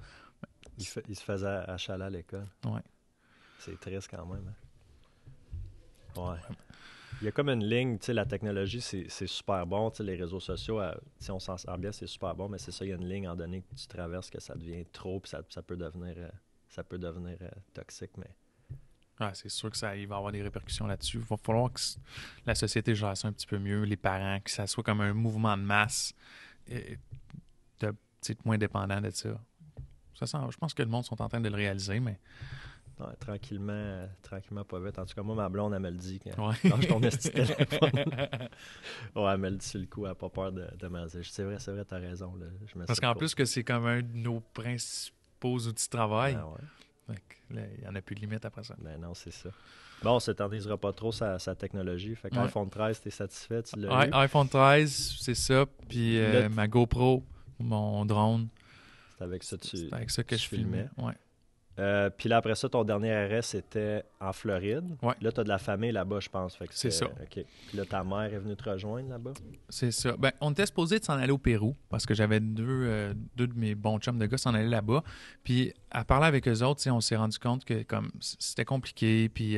Ils se faisaient achaler à l'école. Ouais. C'est triste quand même. Hein? Ouais. Il y a comme une ligne, tu sais, la technologie, c'est super bon. Tu sais, les réseaux sociaux, si on s'en sert bien, c'est super bon, mais c'est ça, il y a une ligne en donné que tu traverses que ça devient trop, puis ça peut devenir, toxique, mais... Ouais, c'est sûr que il va y avoir des répercussions là-dessus. Il va falloir que la société gère ça un petit peu mieux, les parents, que ça soit comme un mouvement de masse, moins dépendant de ça. Je pense que le monde sont en train de le réaliser, mais... Ouais, tranquillement, pas vite. En tout cas, moi, ma blonde, elle me le dit quand ouais. je tourne ce téléphone. Ouais, elle me le dit sur le coup, elle n'a pas peur de me dire. C'est vrai, t'as raison. Là. Parce qu'en plus que c'est comme un de nos principaux outils de travail. Ah ouais. Il n'y en a plus de limite après ça. Ben non, c'est ça. Bon, on s'éternisera pas trop sa technologie. Fait qu'iPhone 13, t'es satisfait? Tu l'as eu? iPhone 13, c'est ça. Puis ma GoPro, mon drone. C'est avec ça que je filmais. Ouais. Puis là, après ça, ton dernier arrêt, c'était en Floride. Ouais. Là, tu as de la famille là-bas, je pense. Fait que c'est ça. OK. Puis là, ta mère est venue te rejoindre là-bas? C'est ça. Ben, on était supposé de s'en aller au Pérou parce que j'avais deux de mes bons chums de gars s'en allaient là-bas. Puis, à parler avec eux autres, on s'est rendu compte que comme c'était compliqué. Puis,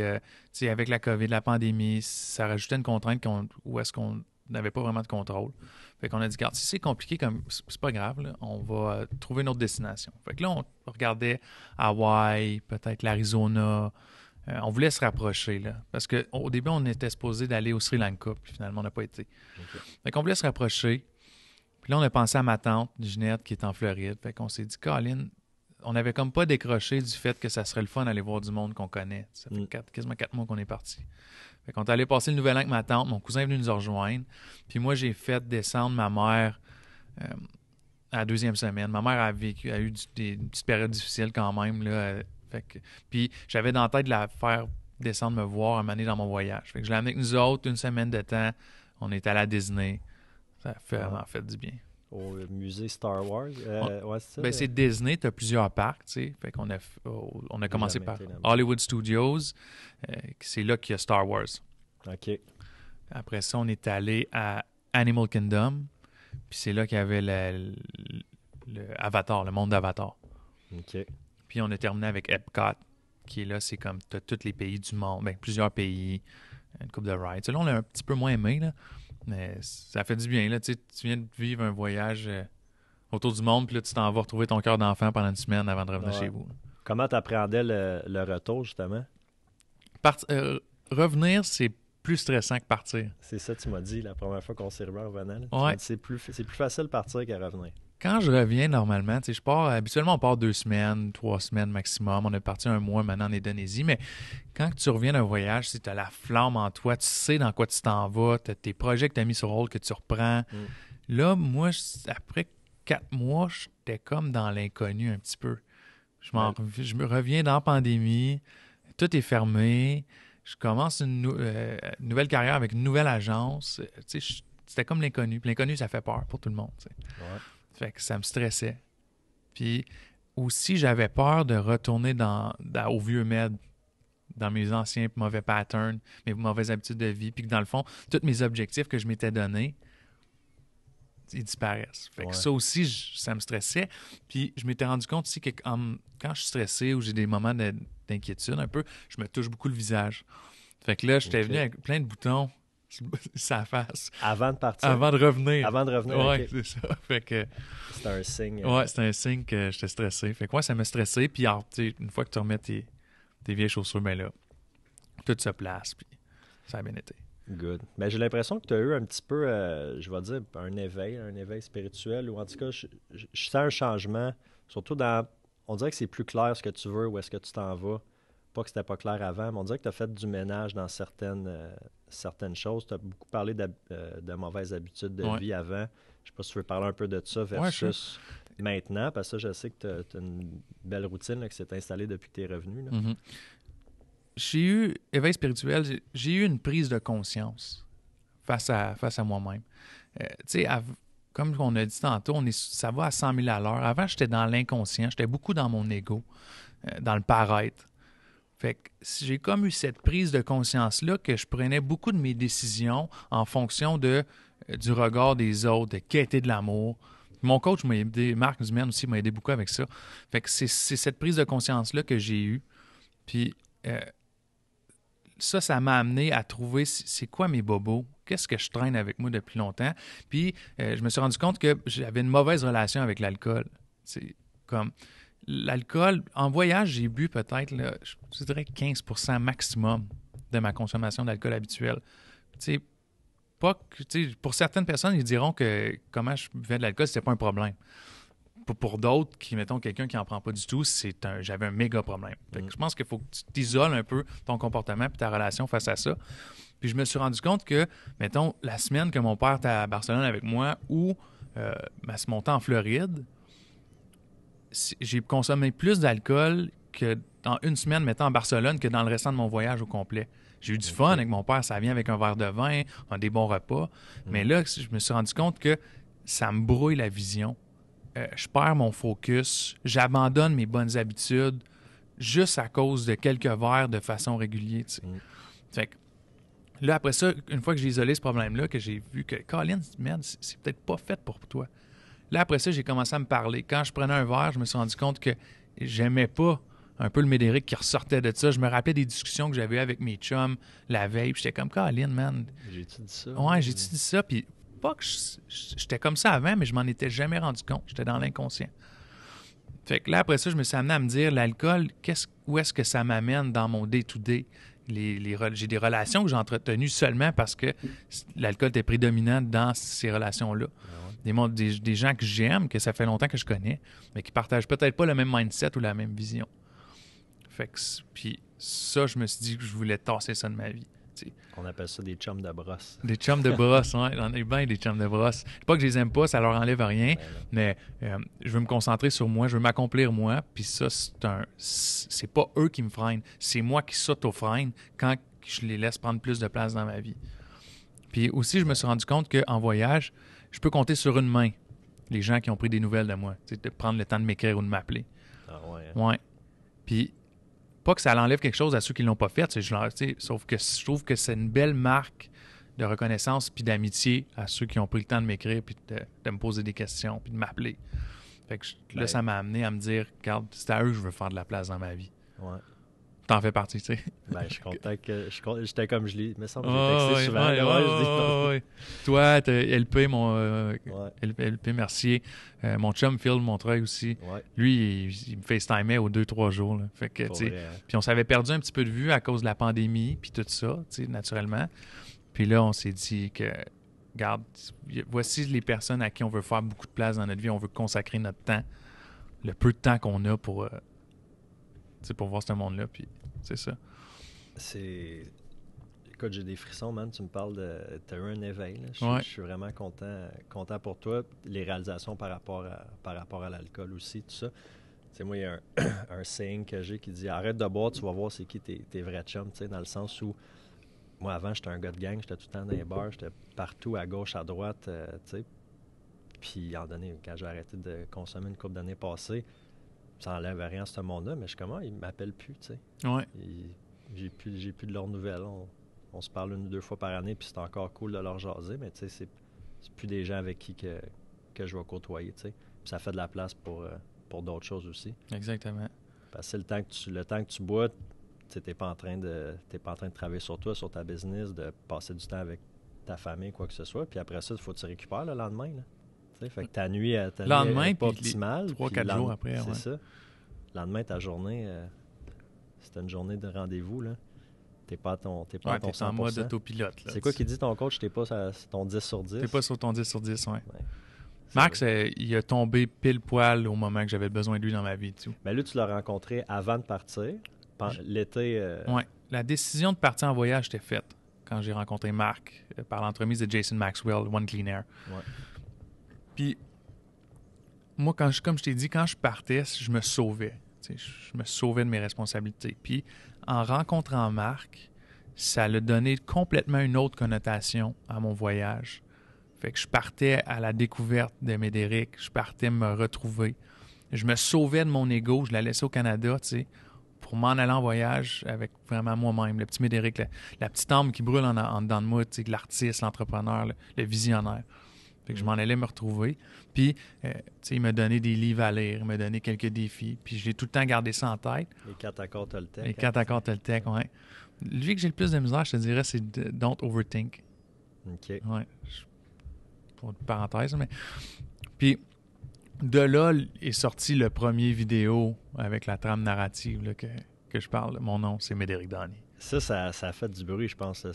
avec la COVID, la pandémie, ça rajoutait une contrainte où est-ce qu'on n'avait pas vraiment de contrôle. Fait qu'on a dit, regarde, si c'est compliqué, comme c'est pas grave, là, on va trouver une autre destination. Fait que là, on regardait Hawaï, peut-être l'Arizona. On voulait se rapprocher, là. Parce qu'au début, on était supposé d'aller au Sri Lanka, puis finalement, on n'a pas été. Okay. Fait qu'on voulait se rapprocher. Puis là, on a pensé à ma tante, Ginette, qui est en Floride. Fait qu'on s'est dit, Colin, on n'avait comme pas décroché du fait que ça serait le fun d'aller voir du monde qu'on connaît. Ça fait quasiment 4 mois qu'on est parti. Fait qu'on est allé passer le nouvel an avec ma tante. Mon cousin est venu nous rejoindre. Puis moi, j'ai fait descendre ma mère à la 2e semaine. Ma mère a eu des petites périodes difficiles quand même. Là, puis j'avais dans la tête de la faire descendre me voir un moment donné dans mon voyage. Fait que je l'ai amené avec nous autres 1 semaine de temps. On est allé à Disney. Ça a vraiment fait du bien. Au musée Star Wars. Ouais, c'est ça. Ben, c'est Disney, tu as plusieurs parcs, tu sais. Fait qu'on a commencé par Hollywood Studios. C'est là qu'il y a Star Wars. OK. Après ça, on est allé à Animal Kingdom. Puis c'est là qu'il y avait le Avatar, le monde d'Avatar. OK. Puis on a terminé avec Epcot, qui est là, c'est comme tu as tous les pays du monde, ben, plusieurs pays, une couple de rides. Là, on l'a un petit peu moins aimé, là. Mais ça fait du bien, là. Tu viens de vivre un voyage autour du monde, puis là, tu t'en vas retrouver ton cœur d'enfant pendant une semaine avant de revenir chez vous. Comment tu appréhendais le retour, justement? Revenir, c'est plus stressant que partir. C'est ça, tu m'as dit la première fois qu'on s'est revu en revenant. Ouais. C'est plus facile de partir qu'à revenir. Quand je reviens, normalement, je pars, habituellement, on part 2 semaines, 3 semaines maximum. On est parti 1 mois maintenant en Indonésie. Mais quand tu reviens d'un voyage, tu as la flamme en toi, tu sais dans quoi tu t'en vas, tu as tes projets que tu as mis sur hold que tu reprends. Là, moi, après 4 mois, j'étais comme dans l'inconnu un petit peu. Je me reviens dans la pandémie, tout est fermé. Je commence une nouvelle carrière avec une nouvelle agence. C'était comme l'inconnu. Puis l'inconnu, ça fait peur pour tout le monde. Ouais. Fait que ça me stressait. Puis aussi, j'avais peur de retourner au vieux med dans mes anciens mauvais patterns, mes mauvaises habitudes de vie, puis que dans le fond, tous mes objectifs que je m'étais donnés, ils disparaissent. Fait que ça aussi, ça me stressait. Puis je m'étais rendu compte aussi que quand je suis stressé ou j'ai des moments d'inquiétude un peu, je me touche beaucoup le visage. Fait que là, j'étais venu avec plein de boutons sur la face. Avant de partir? Avant de revenir. Avant de revenir, ouais, OK. c'est ça. Fait que... C'était un signe. Ouais, c'était un signe que j'étais stressé. Fait que ça m'a stressé. Puis alors, une fois que tu remets tes vieilles chaussures, ben là, tout se place. Puis ça a bien été. Good. Ben, j'ai l'impression que tu as eu un petit peu, je vais dire, un éveil spirituel, ou en tout cas, je sens un changement, surtout dans, on dirait que c'est plus clair ce que tu veux, où est-ce que tu t'en vas. Pas que c'était pas clair avant, mais on dirait que tu as fait du ménage dans certaines choses. Tu as beaucoup parlé de mauvaises habitudes de vie avant. Je sais pas si tu veux parler un peu de ça versus maintenant, parce que je sais que tu as une belle routine là, qui s'est installée depuis que tu es revenu. Là. Mm-hmm. J'ai eu, éveil spirituel, j'ai eu une prise de conscience face à moi-même. Tu sais, comme on a dit tantôt, ça va à 100 000 à l'heure. Avant, j'étais dans l'inconscient, j'étais beaucoup dans mon ego, dans le paraître. Fait que j'ai comme eu cette prise de conscience-là que je prenais beaucoup de mes décisions en fonction du regard des autres, de quêter de l'amour. Mon coach m'a aidé, Marc Dumaine aussi m'a aidé beaucoup avec ça. Fait que c'est cette prise de conscience-là que j'ai eue. Puis ça m'a amené à trouver c'est quoi mes bobos, qu'est-ce que je traîne avec moi depuis longtemps. Puis je me suis rendu compte que j'avais une mauvaise relation avec l'alcool. C'est comme l'alcool, en voyage, j'ai bu peut-être, là, je dirais 15% maximum de ma consommation d'alcool habituelle. Tu sais, pas que, pour certaines personnes, ils diront que comment je buvais de l'alcool, c'était pas un problème. Pour d'autres, mettons quelqu'un qui n'en prend pas du tout, j'avais un méga problème. Fait que je pense qu'il faut que tu t'isoles un peu ton comportement et ta relation face à ça. Puis je me suis rendu compte que, mettons, la semaine que mon père était à Barcelone avec moi ou mon temps en Floride, j'ai consommé plus d'alcool que dans une semaine, mettons, en Barcelone, que dans le restant de mon voyage au complet. J'ai eu du fun avec mon père, ça vient avec un verre de vin, des bons repas. Mais là, je me suis rendu compte que ça me brouille la vision. Je perds mon focus, j'abandonne mes bonnes habitudes juste à cause de quelques verres de façon régulière. Fait que là, après ça, une fois que j'ai isolé ce problème-là, que j'ai vu que, Colin, merde, c'est peut-être pas fait pour toi. Là, après ça, j'ai commencé à me parler. Quand je prenais un verre, je me suis rendu compte que j'aimais pas un peu le Médéric qui ressortait de ça. Je me rappelais des discussions que j'avais eues avec mes chums la veille, puis j'étais comme, Colin, man. J'ai-tu dit ça? Ouais, j'ai-tu dit ça? Puis pas que j'étais comme ça avant, mais je m'en étais jamais rendu compte. J'étais dans l'inconscient. Fait que là, après ça, je me suis amené à me dire, l'alcool, où est-ce que ça m'amène dans mon day-to-day? J'ai des relations que j'ai entretenues seulement parce que l'alcool était prédominant dans ces relations-là. Des gens que j'aime, que ça fait longtemps que je connais, mais qui partagent peut-être pas le même mindset ou la même vision. Fait que, puis ça, je me suis dit que je voulais tasser ça de ma vie. T'sais. On appelle ça des chums de brosse. Des chums de brosse, oui. J'en ai bien des chums de brosse. Pas que je les aime pas, ça leur enlève rien, mais je veux me concentrer sur moi, je veux m'accomplir moi, puis ça, c'est pas eux qui me freinent, c'est moi qui s'auto-freine quand je les laisse prendre plus de place dans ma vie. Puis aussi, je me suis rendu compte qu'en voyage, je peux compter sur une main les gens qui ont pris des nouvelles de moi, de prendre le temps de m'écrire ou de m'appeler. Ah ouais. Ouais. Puis pas que ça enlève quelque chose à ceux qui ne l'ont pas fait, sauf que je trouve que c'est une belle marque de reconnaissance puis d'amitié à ceux qui ont pris le temps de m'écrire puis de me poser des questions puis de m'appeler. Fait que là, ça m'a amené à me dire, regarde, c'est à eux que je veux faire de la place dans ma vie. Ouais. T'en fais partie, tu sais. Ben, je suis content que... J'étais comme je l'ai... Il me semble que j'ai texté souvent. Ouais. Toi, LP, LP Mercier, mon chum Phil Montreuil aussi. Ouais. Lui, il me FaceTimait aux 2-3 jours. Là. Fait que, puis on s'avait perdu un petit peu de vue à cause de la pandémie, puis tout ça, naturellement. Puis là, on s'est dit que, regarde, voici les personnes à qui on veut faire beaucoup de place dans notre vie. On veut consacrer notre temps, le peu de temps qu'on a pour voir ce monde-là, puis c'est ça. Écoute, j'ai des frissons, man. Tu me parles de... T'as eu un éveil, là. Je suis vraiment content pour toi. Les réalisations par rapport à l'alcool aussi, tout ça. Tu sais, moi, il y a un saying que j'ai qui dit « Arrête de boire, tu vas voir c'est qui tes vrais chums », tu sais, dans le sens où moi, avant, j'étais un gars de gang, j'étais tout le temps dans les bars, j'étais partout, à gauche, à droite, tu sais. Puis, en donné, quand j'ai arrêté de consommer une couple d'années passées, ça enlève rien à ce monde-là, mais je suis comment, il m'appelle plus, tu sais. Ouais. J'ai plus de leurs nouvelles. On se parle 1 ou 2 fois par année, puis c'est encore cool de leur jaser, mais tu sais, c'est plus des gens avec qui que je vais côtoyer, tu sais. Puis ça fait de la place pour d'autres choses aussi. Exactement. Parce que le temps que tu bois, tu n'es pas en train de travailler sur toi, sur ta business, de passer du temps avec ta famille, quoi que ce soit. Puis après ça, il faut que tu récupères le lendemain. Là. Fait que ta nuit est pas optimale. 3-4 jours après. C'est ça. Le lendemain, ta journée, c'est une journée de rendez-vous. Là. T'es pas à ton 100%. T'es en mode autopilote. Là, c'est quoi qui dit ton coach? T'es pas sur ton 10 sur 10? T'es pas sur ton 10 sur 10, ouais. Max, il a tombé pile poil au moment que j'avais besoin de lui dans ma vie. Mais là, tu l'as rencontré avant de partir. L'été... Oui. La décision de partir en voyage était faite quand j'ai rencontré Marc par l'entremise de Jason Maxwell, One Clean Air. Ouais. Puis, moi, comme je t'ai dit, quand je partais, je me sauvais. Je me sauvais de mes responsabilités. Puis, en rencontrant Marc, ça l'a donné complètement une autre connotation à mon voyage. Fait que je partais à la découverte de Médéric, je partais me retrouver. Je me sauvais de mon ego, je la laissais au Canada, tu sais, pour m'en aller en voyage avec vraiment moi-même. Le petit Médéric, la petite âme qui brûle en dedans de moi, tu sais, l'artiste, l'entrepreneur, le visionnaire. Fait que je m'en allais me retrouver. Puis, tu sais, il m'a donné des livres à lire, il m'a donné quelques défis. Puis, j'ai tout le temps gardé ça en tête. Les 4 accords Toltec. Les 4 accords Toltec, oui. Lui que j'ai le plus de misère, je te dirais, c'est Don't Overthink. OK. Ouais. Pour une parenthèse, mais... Puis, de là est sorti le premier vidéo avec la trame narrative là, que je parle. Mon nom, c'est Médéric Dany. Ça a fait du bruit, je pense.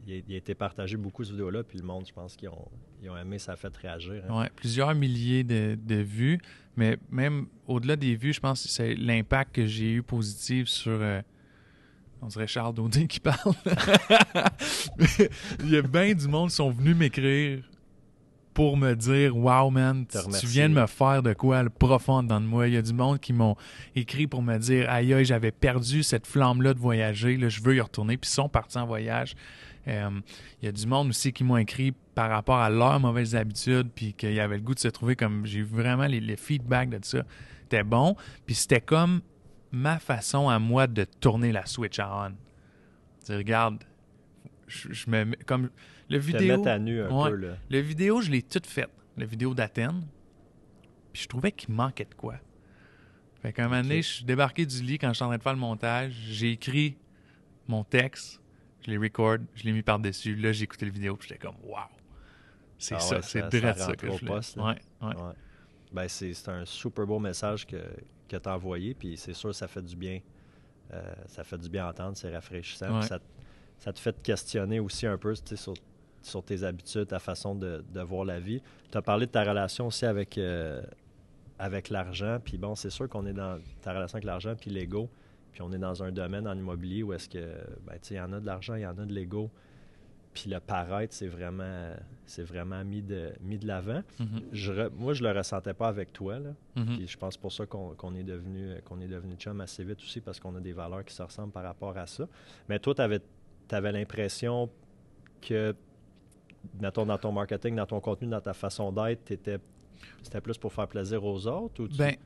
Il a été partagé beaucoup, cette vidéo-là, puis le monde, je pense qu'ils ont aimé, ça a fait réagir. Hein. Oui, plusieurs milliers de vues, mais même au-delà des vues, je pense que c'est l'impact que j'ai eu positif sur... on dirait Charles Daudin qui parle. Il y a bien du monde qui sont venus m'écrire pour me dire « Wow, man, tu viens de me faire de quoi le profond dans de moi. » Il y a du monde qui m'ont écrit pour me dire « Aïe, aïe, j'avais perdu cette flamme-là de voyager. Là, je veux y retourner. » Puis ils sont partis en voyage. Il y a du monde aussi qui m'ont écrit par rapport à leurs mauvaises habitudes puis qu'il y avait le goût de se trouver comme... J'ai eu vraiment les feedbacks de ça. C'était bon. Puis c'était comme ma façon à moi de tourner la switch on. Tu sais, regarde, je me mets comme... Le vidéo, te mettre à nu un peu, là. Le vidéo, je l'ai toute faite. La vidéo d'Athènes. Puis je trouvais qu'il manquait de quoi. Fait qu'à un moment donné, je suis débarqué du lit quand je suis en train de faire le montage. J'ai écrit mon texte. Je l'ai record. Je l'ai mis par-dessus. Là, j'ai écouté le vidéo. Puis j'étais comme, wow. C'est ça. C'est direct ça que je voulais. Ouais. Ben, c'est un super beau message que tu as envoyé. Puis c'est sûr, ça fait du bien. Ça fait du bien à entendre. C'est rafraîchissant. Ouais. Ça te fait te questionner aussi un peu, tu sais, sur tes habitudes, ta façon de voir la vie. Tu as parlé de ta relation aussi avec l'argent. Puis bon, c'est sûr qu'on est dans ta relation avec l'argent puis l'ego. Puis on est dans un domaine en immobilier où est-ce que, ben, tu sais, il y en a de l'argent, il y en a de l'ego. Puis le paraître, c'est vraiment mis de l'avant. Mm-hmm. Moi, je le ressentais pas avec toi, là. Mm-hmm. Puis je pense pour ça qu'on est devenu chum assez vite aussi parce qu'on a des valeurs qui se ressemblent par rapport à ça. Mais toi, t'avais l'impression que, mettons, dans ton marketing, dans ton contenu, dans ta façon d'être, c'était plus pour faire plaisir aux autres? Ou Ben,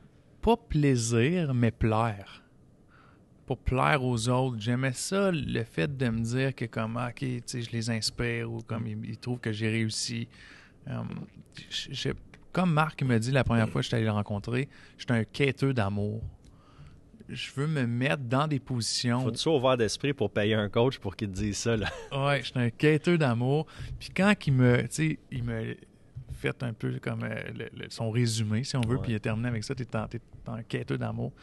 pas plaisir, mais plaire. Pour plaire aux autres. J'aimais ça, le fait de me dire que comme, OK, tu sais, je les inspire ou comme ils trouvent que j'ai réussi. Comme Marc me dit la première fois que je suis allé le rencontrer, j'étais un quêteux d'amour. Je veux me mettre dans des positions... Faut-tu sois ouvert d'esprit pour payer un coach pour qu'il te dise ça, là? Ouais, j'étais un quêteux d'amour. Puis quand il me fait un peu comme son résumé, si on veut, puis il a terminé avec ça, t'es un quêteux d'amour.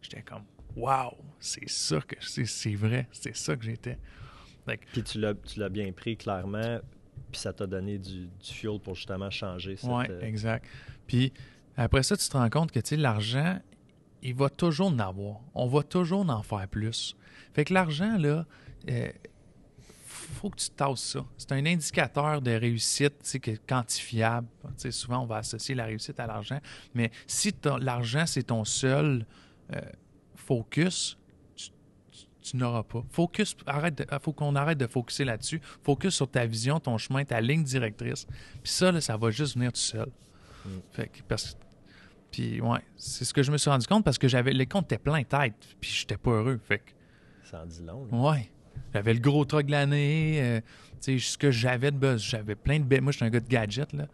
J'étais comme, wow, c'est ça que c'est vrai, c'est ça que j'étais. Puis tu l'as bien pris, clairement, puis ça t'a donné du fuel pour justement changer cette... Oui, exact. Puis après ça, tu te rends compte que, tu sais, l'argent... il va toujours en avoir. On va toujours en faire plus. Fait que l'argent, là, faut que tu tasses ça. C'est un indicateur de réussite, tu sais, quantifiable. Tu sais, souvent, on va associer la réussite à l'argent. Mais si l'argent, c'est ton seul focus, tu n'auras pas. Focus, faut qu'on arrête de focuser là-dessus. Focus sur ta vision, ton chemin, ta ligne directrice. Puis ça, là, ça va juste venir tout seul. Fait que, puis, ouais, c'est ce que je me suis rendu compte parce que les comptes étaient plein tête, puis j'étais pas heureux. Fait que Ça en dit long. Là. Ouais. J'avais le gros truck de l'année. Tu sais, ce que j'avais de buzz. J'avais plein de bêtes. Moi, je suis un gars de gadgets, là.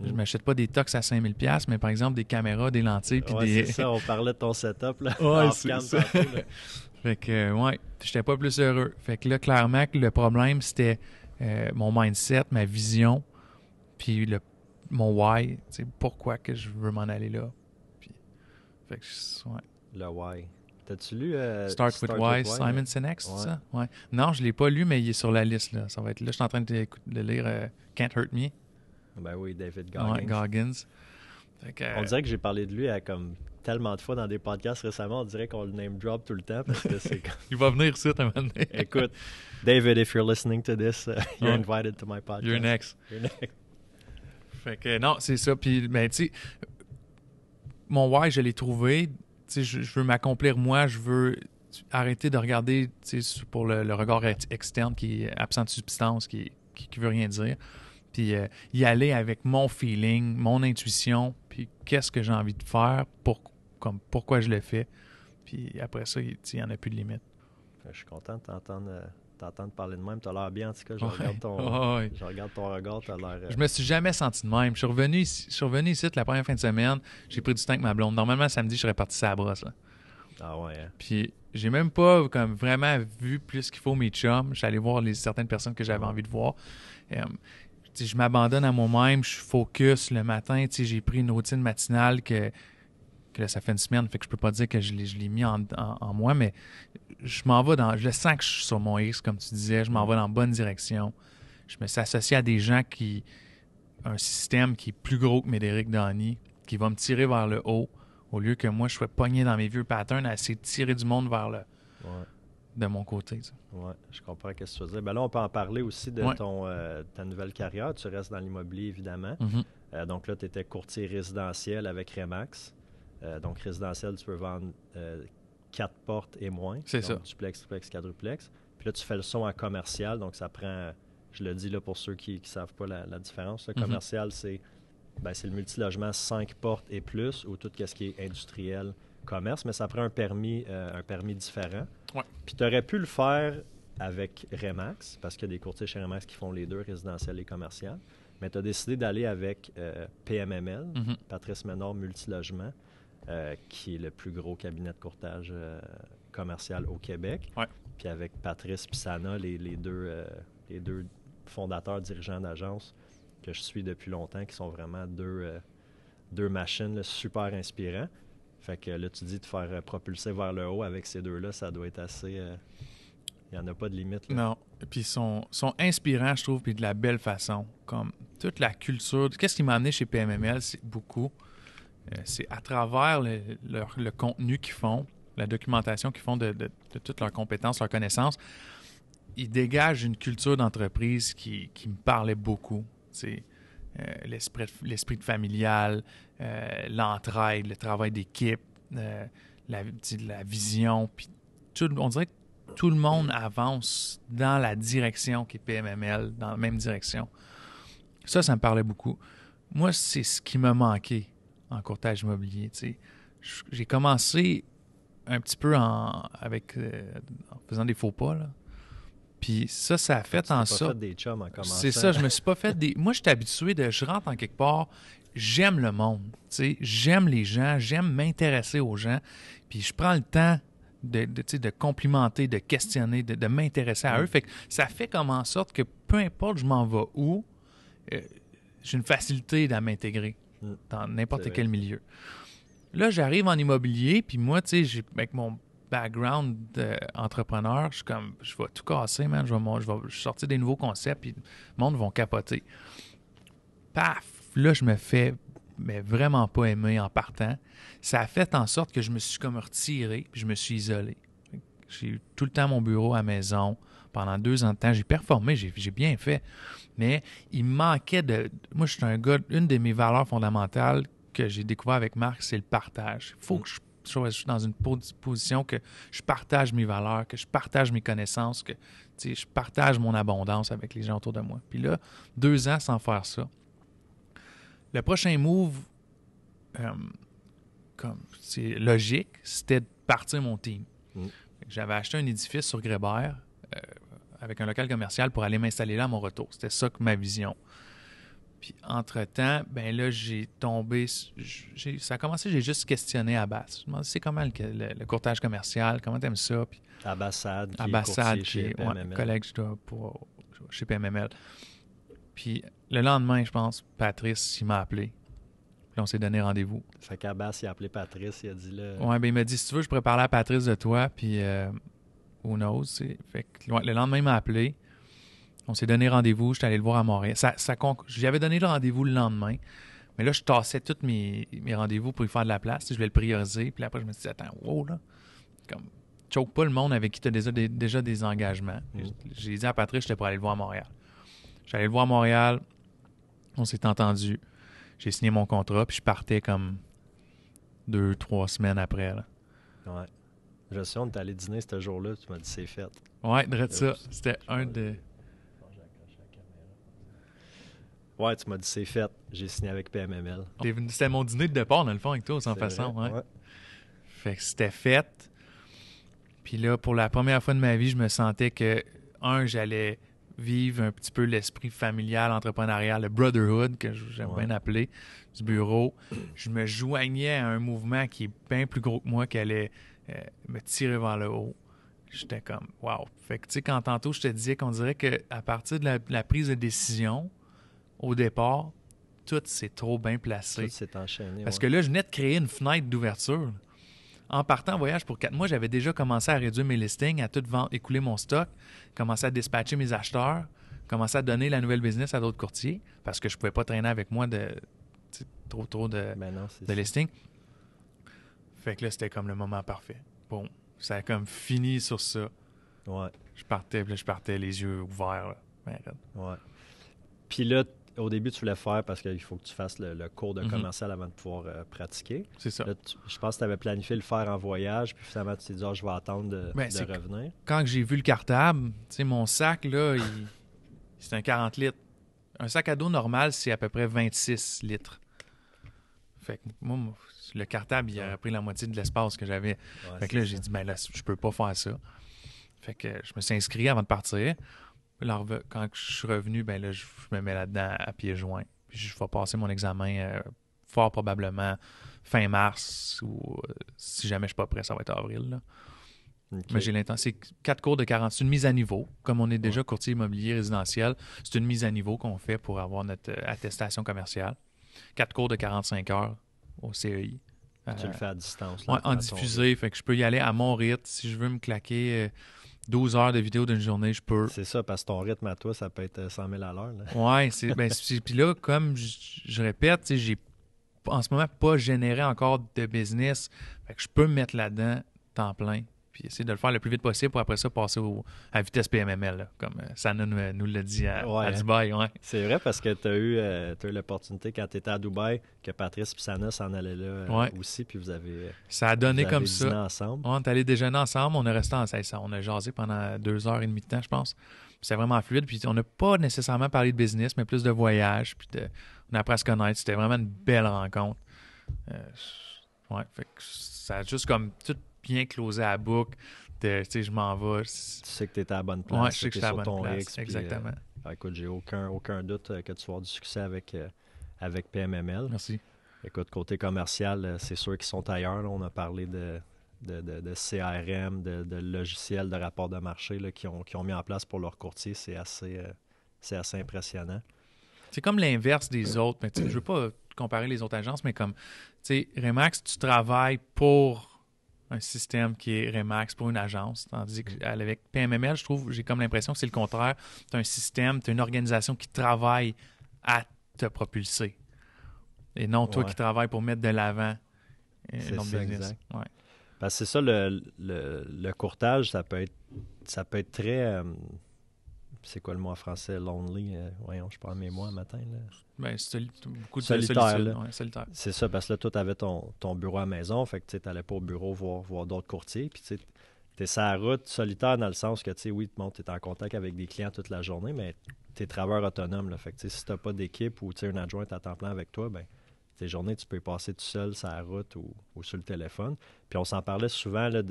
Je m'achète pas des tox à 5000$, mais par exemple, des caméras, des lentilles, puis des... c'est ça. On parlait de ton setup, là. Ouais, c'est ça. Fait que, ouais, j'étais pas plus heureux. Fait que là, clairement, que le problème, c'était mon mindset, ma vision, puis mon why. Tu sais, pourquoi que je veux m'en aller là. Puis, fait que, ouais. Le why. T'as-tu lu Start with Why, Simon Sinek, c'est ça? Ouais. Non, je ne l'ai pas lu, mais il est sur la liste. Là. Ça va être là. Je suis en train de lire Can't Hurt Me. Ben oui, David Goggins. Ouais, Goggins. On dirait que j'ai parlé de lui comme tellement de fois dans des podcasts récemment. On dirait qu'on le name drop tout le temps parce que c'est comme... Il va venir ici un moment donné. Écoute, David, if you're listening to this, you're invited to my podcast. You're next. You're next. Fait que non, c'est ça. Puis, ben, tu sais, mon why, je l'ai trouvé. Je veux m'accomplir moi, je veux arrêter de regarder pour le regard externe qui est absent de substance, qui veut rien dire, puis y aller avec mon feeling, mon intuition, puis qu'est-ce que j'ai envie de faire, pourquoi je le fais, puis après ça, il n'y en a plus de limite. Je suis content de t'entendre parler de même, tu as l'air bien en tout cas, je regarde ton regard, tu as l'air... Je me suis jamais senti de même, je suis revenu ici la première fin de semaine, j'ai pris du temps avec ma blonde, normalement samedi je serais parti sur la brosse, là. Ah ouais, hein? Puis j'ai même pas comme vraiment vu plus qu'il faut mes chums, je suis allé voir certaines personnes que j'avais envie de voir. Je m'abandonne à moi-même, je suis focus le matin, j'ai pris une routine matinale que là, ça fait une semaine, fait que je peux pas dire que je l'ai mis en moi, mais je m'en vais je sens que je suis sur mon X, comme tu disais, je m'en vais dans la bonne direction. Je me suis associé à des gens un système qui est plus gros que Médéric Dany, qui va me tirer vers le haut, au lieu que moi, je sois pogné dans mes vieux patterns à essayer de tirer du monde vers de mon côté. Oui, je comprends ce que tu veux dire. Ben là, on peut en parler aussi de ta nouvelle carrière. Tu restes dans l'immobilier, évidemment. Mm-hmm. Donc là, tu étais courtier résidentiel avec Remax. Donc, résidentiel, tu peux vendre 4 portes et moins. C'est donc, ça. Duplex, triplex, quadruplex. Puis là, tu fais le son en commercial. Donc, ça prend, je le dis là pour ceux qui ne savent pas la différence. Le commercial, c'est le multilogement 5 portes et plus, ou tout ce qui est industriel, commerce. Mais ça prend un permis différent. Ouais. Puis tu aurais pu le faire avec Remax, parce qu'il y a des courtiers chez Remax qui font les deux, résidentiel et commercial. Mais tu as décidé d'aller avec PMML, Patrice Ménard Multilogement, qui est le plus gros cabinet de courtage commercial au Québec. Ouais. Puis avec Patrice et Sana, les deux fondateurs, dirigeants d'agence que je suis depuis longtemps, qui sont vraiment deux machines là, super inspirants. Fait que là, tu dis de faire propulser vers le haut avec ces deux-là, ça doit être assez... Il n'y en a pas de limite. Là. Non. Puis ils sont inspirants, je trouve, puis de la belle façon. Comme toute la culture. Qu'est-ce qui m'a amené chez PMML, c'est beaucoup. C'est à travers le contenu qu'ils font, la documentation qu'ils font de toutes leurs compétences, leurs connaissances. Ils dégagent une culture d'entreprise qui me parlait beaucoup. C'est l'esprit de familial, l'entraide, le travail d'équipe, la vision. Puis on dirait que tout le monde avance dans la direction qui est PMML, dans la même direction. Ça me parlait beaucoup. Moi, c'est ce qui m'a manqué en courtage immobilier. J'ai commencé un petit peu en faisant des faux pas, là. Puis ça a fait en sorte... fait des chums en commençant. C'est ça, je me suis pas fait des... Moi, je suis habitué je rentre en quelque part, j'aime le monde, j'aime les gens, j'aime m'intéresser aux gens, puis je prends le temps de complimenter, de questionner, de m'intéresser à eux. Fait que ça fait comme en sorte que peu importe je m'en vais où, j'ai une facilité à m'intégrer dans n'importe quel milieu. Là, j'arrive en immobilier, puis moi, avec mon background d'entrepreneur, je vais tout casser, man. Je vais sortir des nouveaux concepts, puis le monde va capoter. Paf! Là, je me fais vraiment pas aimer en partant. Ça a fait en sorte que je me suis comme retiré, puis je me suis isolé. J'ai eu tout le temps mon bureau à la maison. Pendant 2 ans de temps, j'ai performé, j'ai bien fait. Mais il me manquait Moi, je suis un gars, une de mes valeurs fondamentales que j'ai découvert avec Marc, c'est le partage. Il faut que je sois dans une position que je partage mes valeurs, que je partage mes connaissances, que je partage mon abondance avec les gens autour de moi. Puis là, 2 ans sans faire ça. Le prochain move, comme c'est logique, c'était de partir mon team. j'avais acheté un édifice sur Grébert avec un local commercial pour aller m'installer là à mon retour. C'était ça que ma vision. Puis, entre-temps, ben là, j'ai tombé... ça a commencé, j'ai juste questionné Abbas. Je me demandais, c'est comment le courtage commercial? Comment t'aimes ça? Puis, Abbas, qui est PMML. collègue chez PMML. Puis, le lendemain, je pense, Patrice, il m'a appelé. Puis, on s'est donné rendez-vous. Fait qu'Abbas, il a appelé Patrice, il a dit là... Ouais, ben il m'a dit, si tu veux, je pourrais parler à Patrice de toi, puis who knows, fait que le lendemain, il m'a appelé. On s'est donné rendez-vous, j'étais allé le voir à Montréal. J'avais donné le rendez-vous le lendemain, mais là, je tassais tous mes rendez-vous pour y faire de la place. Je voulais le prioriser. Puis après, je me suis dit, attends, wow, là, comme, choke pas le monde avec qui tu as déjà des engagements. J'ai dit à Patrice, j'étais pour aller le voir à Montréal. J'allais le voir à Montréal, on s'est entendu. J'ai signé mon contrat, puis je partais comme 2-3 semaines après. Là. Ouais. Je sais, on est allé dîner ce jour-là, tu m'as dit c'est fait. Ouais, de ça. C'était un de... Ouais, tu m'as dit c'est fait. J'ai signé avec PMML. C'était mon dîner de départ, dans le fond, avec toi, sans façon. Ouais. Fait que c'était fait. Puis là, pour la première fois de ma vie, je me sentais que, j'allais vivre un petit peu l'esprit familial, entrepreneurial, le brotherhood, que j'aime bien appeler, du bureau. Je me joignais à un mouvement qui est bien plus gros que moi, qui allait me tirer vers le haut. J'étais comme, wow. Fait que, tu sais, quand tantôt, je te disais qu'on dirait qu'à partir de la prise de décision, au départ, tout s'est trop bien placé. Tout s'est enchaîné. Parce que là, je venais de créer une fenêtre d'ouverture. En partant en voyage pour 4 mois, j'avais déjà commencé à réduire mes listings, à tout écouler mon stock, commencé à dispatcher mes acheteurs, commencé à donner la nouvelle business à d'autres courtiers parce que je ne pouvais pas traîner avec moi trop de listings. Fait que là, c'était comme le moment parfait. Bon, ça a comme fini sur ça. Ouais. Je partais les yeux ouverts. Là. Ouais. Puis là, au début, tu voulais faire parce qu'il faut que tu fasses le cours de commercial avant de pouvoir pratiquer. C'est ça. Là, je pense que tu avais planifié le faire en voyage, puis finalement, tu t'es dit, je vais attendre de revenir. Quand j'ai vu le cartable, tu sais, mon sac, là, c'est un 40 litres. Un sac à dos normal, c'est à peu près 26 litres. Fait que moi, le cartable, il a pris la moitié de l'espace que j'avais. Fait que là, j'ai dit, là, je peux pas faire ça. Fait que je me suis inscrit avant de partir. Là, quand je suis revenu, là, je me mets là-dedans à pieds joints. Puis je vais passer mon examen fort probablement fin mars ou si jamais je suis pas prêt, ça va être avril. Là. Okay. Mais j'ai l'intention. C'est 4 cours de 40. C'est une mise à niveau. Comme on est déjà courtier immobilier résidentiel, c'est une mise à niveau qu'on fait pour avoir notre attestation commerciale. 4 cours de 45 heures au CEI. Tu le fais à distance. Là, en diffusé. Fait que je peux y aller à mon rythme. Si je veux me claquer 12 heures de vidéo d'une journée, je peux. C'est ça, parce que ton rythme à toi, ça peut être 100 000 à l'heure. Oui, puis là, comme je répète, j'ai en ce moment pas généré encore de business. Fait que je peux me mettre là-dedans temps plein. Puis essayer de le faire le plus vite possible pour après ça passer à vitesse PMML, là, comme Sana nous l'a dit à Dubaï. Ouais. C'est vrai parce que tu as eu l'opportunité quand tu étais à Dubaï que Patrice et Sana s'en allaient là aussi. Puis vous avez ça a donné comme ça. Ensemble. On est allé déjeuner ensemble. On est resté on a jasé pendant 2h30 de temps, je pense. C'est vraiment fluide. Puis on n'a pas nécessairement parlé de business, mais plus de voyage. Puis on a appris à se connaître. C'était vraiment une belle rencontre. Fait que ça a juste comme tout bien closé à la boucle. Je m'en vais. Tu sais que tu étais à la bonne place. Oui, je sais que j'étais à la bonne place. X, exactement. Écoute, j'ai aucun doute que tu vas avoir du succès avec PMML. Merci. Écoute, côté commercial, c'est sûr qu'ils sont ailleurs. Là. On a parlé de CRM, de logiciels de rapport de marché là, qui ont mis en place pour leurs courtiers. C'est assez impressionnant. C'est comme l'inverse des autres. Mais je ne veux pas comparer les autres agences, mais comme Remax, tu travailles pour un système qui est Remax pour une agence. Tandis qu'avec PMML, j'ai comme l'impression que c'est le contraire. Tu as un système, tu as une organisation qui travaille à te propulser. Et non toi qui travailles pour mettre de l'avant notre business. Exact. Ouais. Parce que c'est ça, le courtage, ça peut être très... c'est quoi le mot en français? Lonely. Voyons, je prends mes mots un matin. Là. C'est beaucoup de solitaire. Solitaire. C'est ça, parce que là, toi, tu avais ton bureau à la maison. Fait que tu n'allais pas au bureau voir d'autres courtiers. Puis tu es sur la route solitaire dans le sens que, oui, tu es en contact avec des clients toute la journée, mais tu es travailleur autonome. Là. Fait que si tu n'as pas d'équipe ou une adjointe à temps plein avec toi, tes journées, tu peux y passer tout seul sur la route ou sur le téléphone. Puis on s'en parlait souvent là,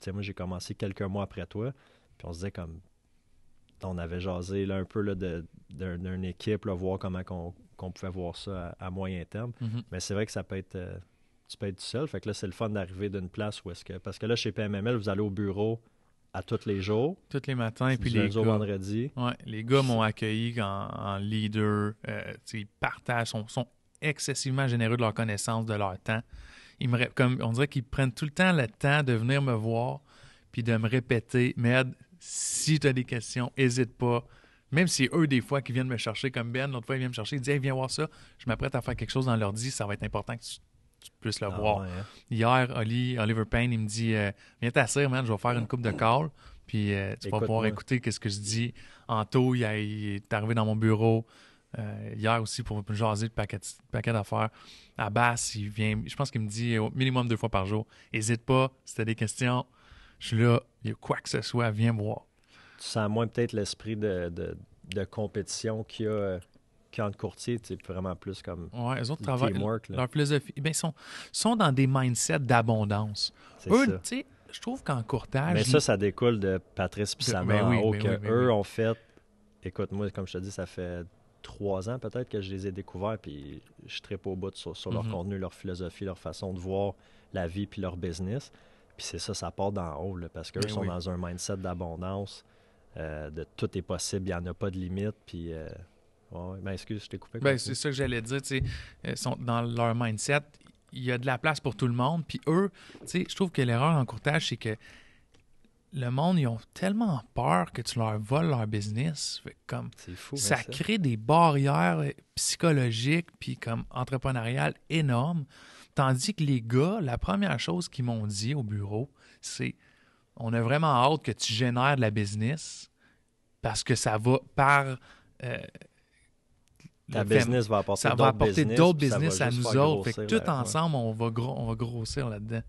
sais, moi, j'ai commencé quelques mois après toi, puis on se disait comme, on avait jasé là, un peu là, d'une équipe, là, voir comment qu'on pouvait voir ça à moyen terme. Mhm. Mais c'est vrai que ça peut être, tu peux être tout seul. Fait que là, c'est le fun d'arriver d'une place où est-ce que, parce que là, chez PMML, vous allez au bureau à tous les jours. Tous les matins, et puis Du les lundi au gars. vendredi. Ouais, les gars m'ont accueilli en leader. Ils partagent, sont excessivement généreux de leur connaissance, de leur temps. Comme on dirait qu'ils prennent tout le temps de venir me voir puis de me répéter, Med, si tu as des questions, n'hésite pas. Même si eux, des fois, qui viennent me chercher, comme Ben, l'autre fois, il vient me chercher, il dit hey, viens voir ça, je m'apprête à faire quelque chose dans l'ordi, ça va être important que tu puisses le voir. Ouais, hein. Hier, Oliver Payne, il me dit viens t'asseoir, man, je vais faire une coupe de call, puis tu vas pouvoir écouter ce que je dis. Anto, il est arrivé dans mon bureau hier aussi pour me jaser de paquet d'affaires. Abbas, il vient, je pense qu'il me dit au minimum 2 fois par jour n'hésite pas, si tu as des questions, je suis là, il y a quoi que ce soit, viens me voir. Tu sens moins peut-être l'esprit de compétition qu'il y a entre courtiers, c'est vraiment plus comme Ouais, eux autres travaillent. teamwork. Là. Leur philosophie, ils sont dans des mindsets d'abondance. C'est Eux, ça. tu sais, je trouve qu'en courtage. Mais ça découle de Patrice et Sana en haut, eux ont fait. Écoute, moi, comme je te dis, ça fait 3 ans peut-être que je les ai découverts, puis je trippe au bout sur leur contenu, leur philosophie, leur façon de voir la vie, puis leur business. Puis c'est ça part d'en haut, là, parce qu'eux sont dans un mindset d'abondance, de tout est possible, il n'y en a pas de limite, puis... excuse, je t'ai coupé. C'est ça que j'allais dire, tu sais, sont dans leur mindset, il y a de la place pour tout le monde, puis eux, tu sais, je trouve que l'erreur en courtage, c'est que le monde, ils ont tellement peur que tu leur voles leur business. Fait comme, c'est fou. Ça crée des barrières psychologiques puis comme entrepreneuriales énormes. Tandis que les gars, la première chose qu'ils m'ont dit au bureau, c'est on a vraiment hâte que tu génères de la business parce que ça va par... ta business va apporter ça d'autres va apporter d'autres business à nous autres. Fait que tout ensemble, on va grossir là-dedans.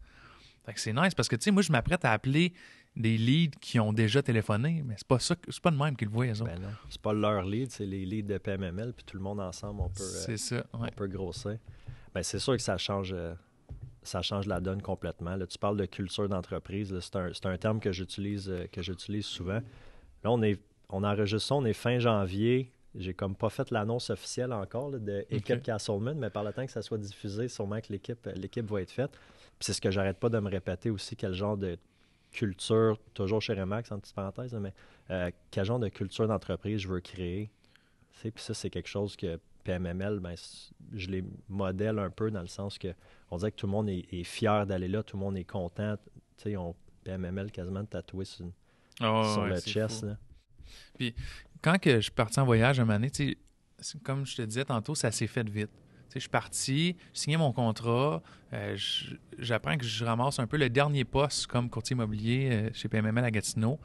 Fait que c'est nice parce que, tu sais, moi, je m'apprête à appeler des leads qui ont déjà téléphoné, mais c'est pas ça, c'est pas de même qu'ils le voient, eux autres. Ben non, c'est pas leur lead, c'est les leads de PMML, puis tout le monde ensemble, on peut grossir. Ben c'est sûr que ça change la donne complètement. Là, tu parles de culture d'entreprise, là, c'est un terme que j'utilise souvent. Là, on enregistre ça, on est fin janvier. J'ai comme pas fait l'annonce officielle encore là, de Équipe Castleman, mais par le temps que ça soit diffusé, sûrement que l'équipe va être faite. Puis c'est ce que j'arrête pas de me répéter aussi, quel genre de culture, toujours chez Remax, en petite parenthèse, mais quel genre de culture d'entreprise je veux créer. Puis ça, c'est quelque chose que PMML, je les modèle un peu dans le sens que on dirait que tout le monde est fier d'aller là, tout le monde est content. PMML quasiment tatoué sur le chest. Là. Puis quand que je suis parti en voyage un moment donné, comme je te disais tantôt, ça s'est fait vite. Je suis parti, j'ai signé mon contrat, j'apprends que je ramasse un peu le dernier poste comme courtier immobilier chez PMML à Gatineau,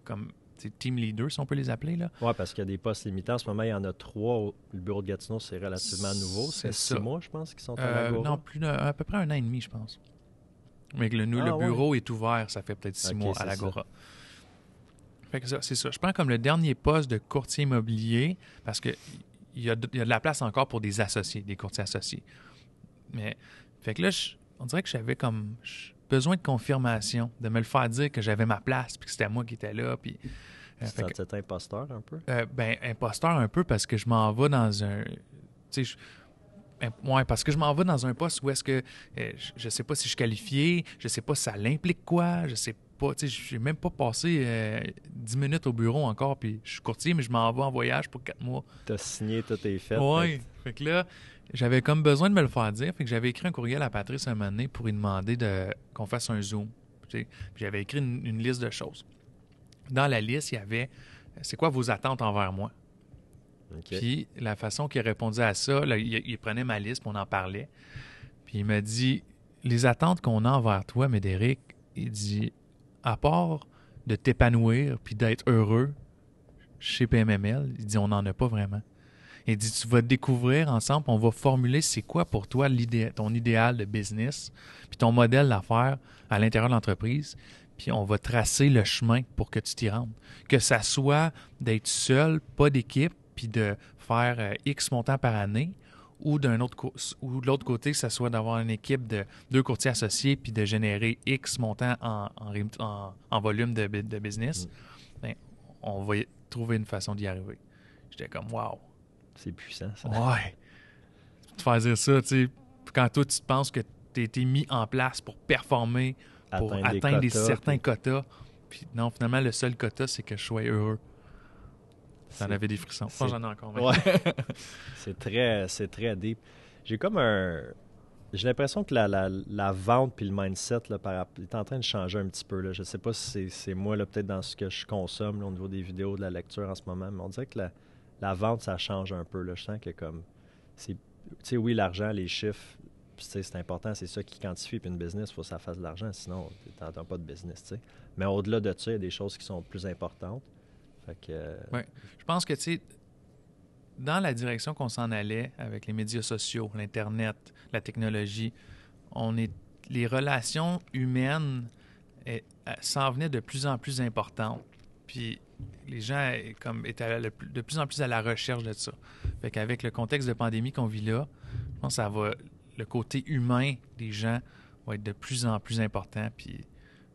comme team leader, si on peut les appeler. Oui, parce qu'il y a des postes limités. En ce moment, il y en a 3. Le bureau de Gatineau, c'est relativement nouveau. C'est 6 mois, je pense, qu'ils sont à l'Agora. Non, à peu près 1 an et demi, je pense. Mais le bureau est ouvert, ça fait peut-être 6 mois à l'Agora. Fait que c'est ça. Je prends comme le dernier poste de courtier immobilier parce que il y a de la place encore pour des associés, des courtiers associés. Mais, fait que là, on dirait que j'avais comme besoin de confirmation, de me le faire dire que j'avais ma place, puis que c'était moi qui étais là. Puis, c'était imposteur un peu? Imposteur un peu parce que je m'en vais dans un... parce que je m'en vais dans un poste où est-ce que je sais pas si je suis qualifié, je sais pas si ça l'implique quoi, je sais pas, j'ai même pas passé 10 minutes au bureau encore, puis je suis courtier, mais je m'en vais en voyage pour 4 mois. T'as signé, tout est fait. Oui, fait que là, j'avais comme besoin de me le faire dire, fait que j'avais écrit un courriel à Patrice un moment donné pour lui demander qu'on fasse un Zoom. Puis j'avais écrit une liste de choses. Dans la liste, il y avait « C'est quoi vos attentes envers moi? » Okay. Puis la façon qu'il répondait à ça, là, il prenait ma liste, puis on en parlait. Puis il m'a dit « Les attentes qu'on a envers toi, Médéric, il dit, à part de t'épanouir puis d'être heureux chez PMML, il dit, on n'en a pas vraiment. Il dit, tu vas découvrir ensemble, on va formuler c'est quoi pour toi ton idéal de business, puis ton modèle d'affaires à l'intérieur de l'entreprise, puis on va tracer le chemin pour que tu t'y rendes. Que ça soit d'être seul, pas d'équipe, puis de faire X montant par année, ou ou de l'autre côté, que ce soit d'avoir une équipe de 2 courtiers associés puis de générer X montant en volume de business, ben, on va trouver une façon d'y arriver. J'étais comme, wow. C'est puissant, ça. Ouais. De faire dire ça, tu sais, quand toi, tu penses que tu as été mis en place pour performer, pour atteindre certains quotas, puis non, finalement, le seul quota, c'est que je sois heureux. Ça en avait des frissons. Je pense que j'en ai encore. Ouais. C'est très deep. J'ai l'impression que la vente puis le mindset là, est en train de changer un petit peu. Là. Je ne sais pas si c'est moi, là, peut-être dans ce que je consomme là, au niveau des vidéos, de la lecture en ce moment, mais on dirait que la vente, ça change un peu. Là. Je sens que tu sais, oui, l'argent, les chiffres, c'est important, c'est ça qui quantifie. Puis une business, il faut que ça fasse de l'argent, sinon tu n'entends pas de business. T'sais. Mais au-delà de ça, il y a des choses qui sont plus importantes. Fait que, ouais. Je pense que, tu sais, dans la direction qu'on s'en allait avec les médias sociaux, l'Internet, la technologie, les relations humaines s'en venaient de plus en plus importantes. Puis les gens étaient de plus en plus à la recherche de ça. Fait qu'avec le contexte de pandémie qu'on vit là, je pense que le côté humain des gens va être de plus en plus important. Puis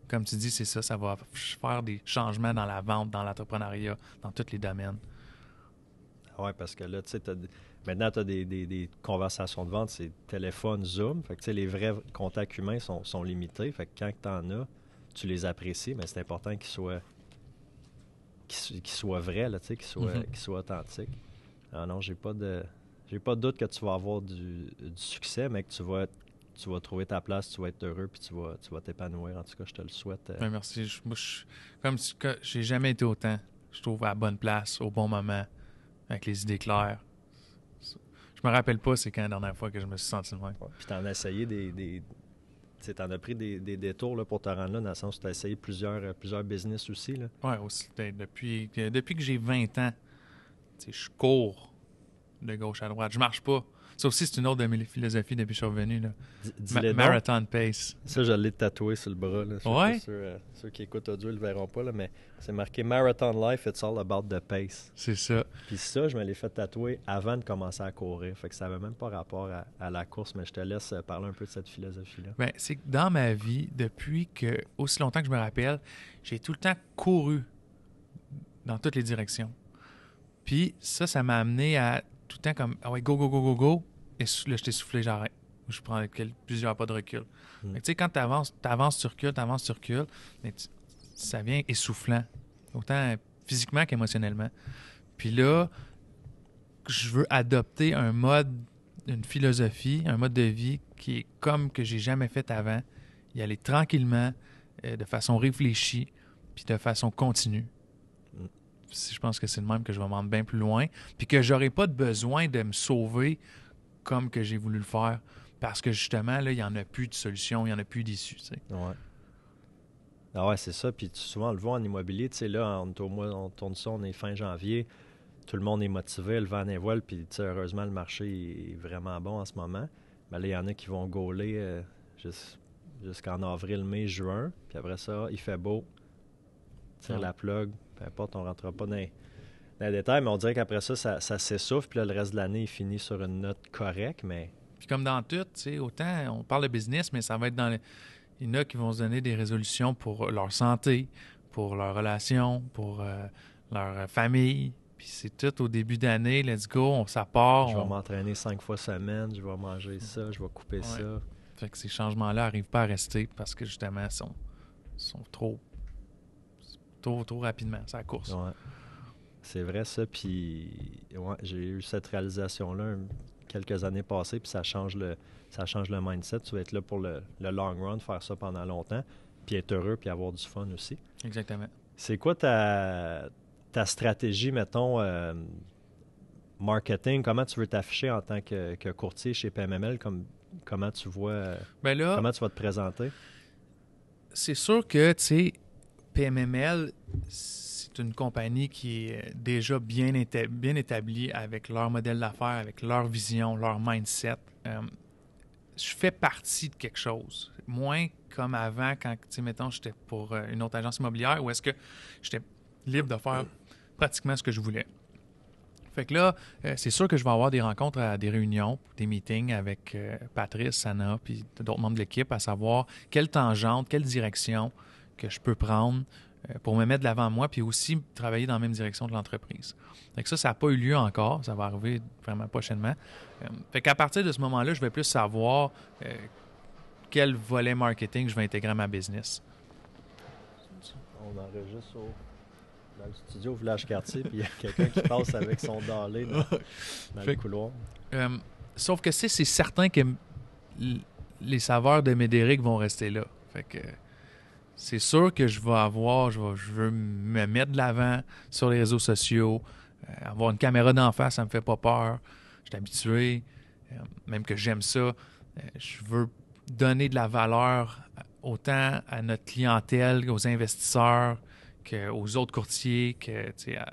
comme tu dis, c'est ça va faire des changements dans la vente, dans l'entrepreneuriat, dans tous les domaines. Oui, parce que là, tu sais, maintenant, tu as des conversations de vente, c'est téléphone, Zoom. Fait que, tu sais, les vrais contacts humains sont limités. Fait que quand tu en as, tu les apprécies, mais c'est important qu'ils soient vrais, là, tu sais, qu'ils soient authentiques. Alors non, j'ai pas de doute que tu vas avoir du succès, mais que tu vas trouver ta place, tu vas être heureux, puis tu vas t'épanouir. En tout cas, je te le souhaite. Ouais, merci. Comme j'ai jamais été autant, je trouve, à la bonne place, au bon moment, avec les idées claires. Je me rappelle pas c'est quand la dernière fois que je me suis senti de même. Ouais, puis t'en as essayé t'en as pris des détours là, pour te rendre là, dans le sens où t'as essayé plusieurs business aussi. Là. Oui, aussi. Depuis que j'ai 20 ans, je cours de gauche à droite. Je marche pas. Ça aussi, c'est une autre de mes philosophies depuis que je suis revenu. Là. Marathon pace. Ça, je l'ai tatoué sur le bras. Là. Ouais. Ceux qui écoutent audio ne le verront pas, là, mais c'est marqué Marathon Life, it's all about the pace. C'est ça. Puis ça, je me l'ai fait tatouer avant de commencer à courir. Fait que ça n'avait même pas rapport à la course, mais je te laisse parler un peu de cette philosophie-là. Ben, c'est que dans ma vie, depuis que aussi longtemps que je me rappelle, j'ai tout le temps couru dans toutes les directions. Puis ça m'a amené à tout le temps comme « Ah ouais, go, go, go, go, go ». Et là, je t'ai soufflé, j'arrête. Je prends plusieurs pas de recul. Tu sais, quand tu avances, tu recules, mais ça vient essoufflant, autant physiquement qu'émotionnellement. Puis là, je veux adopter une philosophie, un mode de vie qui est comme que j'ai jamais fait avant. Y aller tranquillement, de façon réfléchie, puis de façon continue. Je pense que c'est le même que je vais me rendre bien plus loin, puis que j'aurai pas de besoin de me sauver comme que j'ai voulu le faire, parce que justement, là, il n'y en a plus de solution, il n'y en a plus d'issue. Tu sais. Ouais. Ah ouais, c'est ça. Puis souvent, on le voit en immobilier. Tu sais, là, on tourne ça, on est fin janvier. Tout le monde est motivé, le vent en voile. Puis, tu sais, heureusement, le marché est vraiment bon en ce moment. Mais là, il y en a qui vont gauler jusqu'en avril, mai, juin. Puis après ça, il fait beau. Tire la plug. Peu importe, on ne rentrera pas dans les détails. Mais on dirait qu'après ça s'essouffle. Puis là, le reste de l'année, il finit sur une note correcte. Mais puis comme dans tout, tu sais, autant on parle de business, mais ça va être il y en a qui vont se donner des résolutions pour leur santé, pour leurs relations, pour leur famille. Puis c'est tout au début d'année, let's go, ça part. Je vais m'entraîner 5 fois semaine, je vais manger ça, je vais couper ça. Fait que ces changements-là n'arrivent pas à rester parce que justement, sont trop rapidement, c'est la course. Ouais. C'est vrai ça, puis ouais, j'ai eu cette réalisation-là quelques années passées, puis ça change le mindset. Tu vas être là pour le long run, faire ça pendant longtemps, puis être heureux, puis avoir du fun aussi. Exactement. C'est quoi ta stratégie, mettons, marketing? Comment tu veux t'afficher en tant que courtier chez PMML? Comment tu vois... comment tu vas te présenter? C'est sûr que, tu sais, PMML, c'est une compagnie qui est déjà bien établie avec leur modèle d'affaires, avec leur vision, leur mindset. Je fais partie de quelque chose. Moins comme avant, quand, tu sais, mettons, j'étais pour une autre agence immobilière, où est-ce que j'étais libre de faire pratiquement ce que je voulais. Fait que là, c'est sûr que je vais avoir des rencontres à des réunions, des meetings avec Patrice, Sana, puis d'autres membres de l'équipe, à savoir quelle tangente, quelle direction que je peux prendre pour me mettre de l'avant moi, puis aussi travailler dans la même direction de l'entreprise. Fait que ça n'a pas eu lieu encore, ça va arriver vraiment prochainement. Fait qu'à partir de ce moment-là, je vais plus savoir quel volet marketing je vais intégrer à ma business. On enregistre dans le studio au Village Cartier, puis il y a quelqu'un qui passe avec son dallé dans le couloir. Sauf que c'est certain que les saveurs de Médéric vont rester là. Fait que c'est sûr que je veux me mettre de l'avant sur les réseaux sociaux. Avoir une caméra d'en face, ça me fait pas peur. Je suis habitué. Même que j'aime ça. Je veux donner de la valeur autant à notre clientèle, aux investisseurs, qu'aux autres courtiers,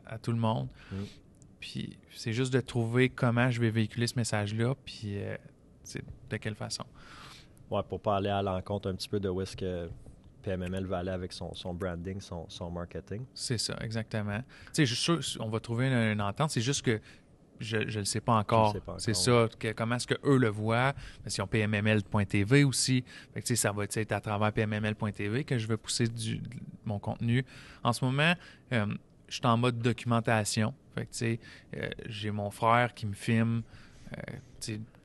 à tout le monde. Puis c'est juste de trouver comment je vais véhiculer ce message-là, puis de quelle façon. Ouais, pour pas aller à l'encontre un petit peu de où est-ce que PMML va aller avec son branding, son marketing. C'est ça, exactement. Tu sais, je suis sûr qu'on va trouver une entente. C'est juste que je ne le sais pas encore. C'est ça. Comment est-ce qu'eux le voient? Parce qu'ils ont PMML.tv aussi. Fait que, ça va être à travers PMML.tv que je vais pousser mon contenu. En ce moment, je suis en mode documentation. Fait que, j'ai mon frère qui me filme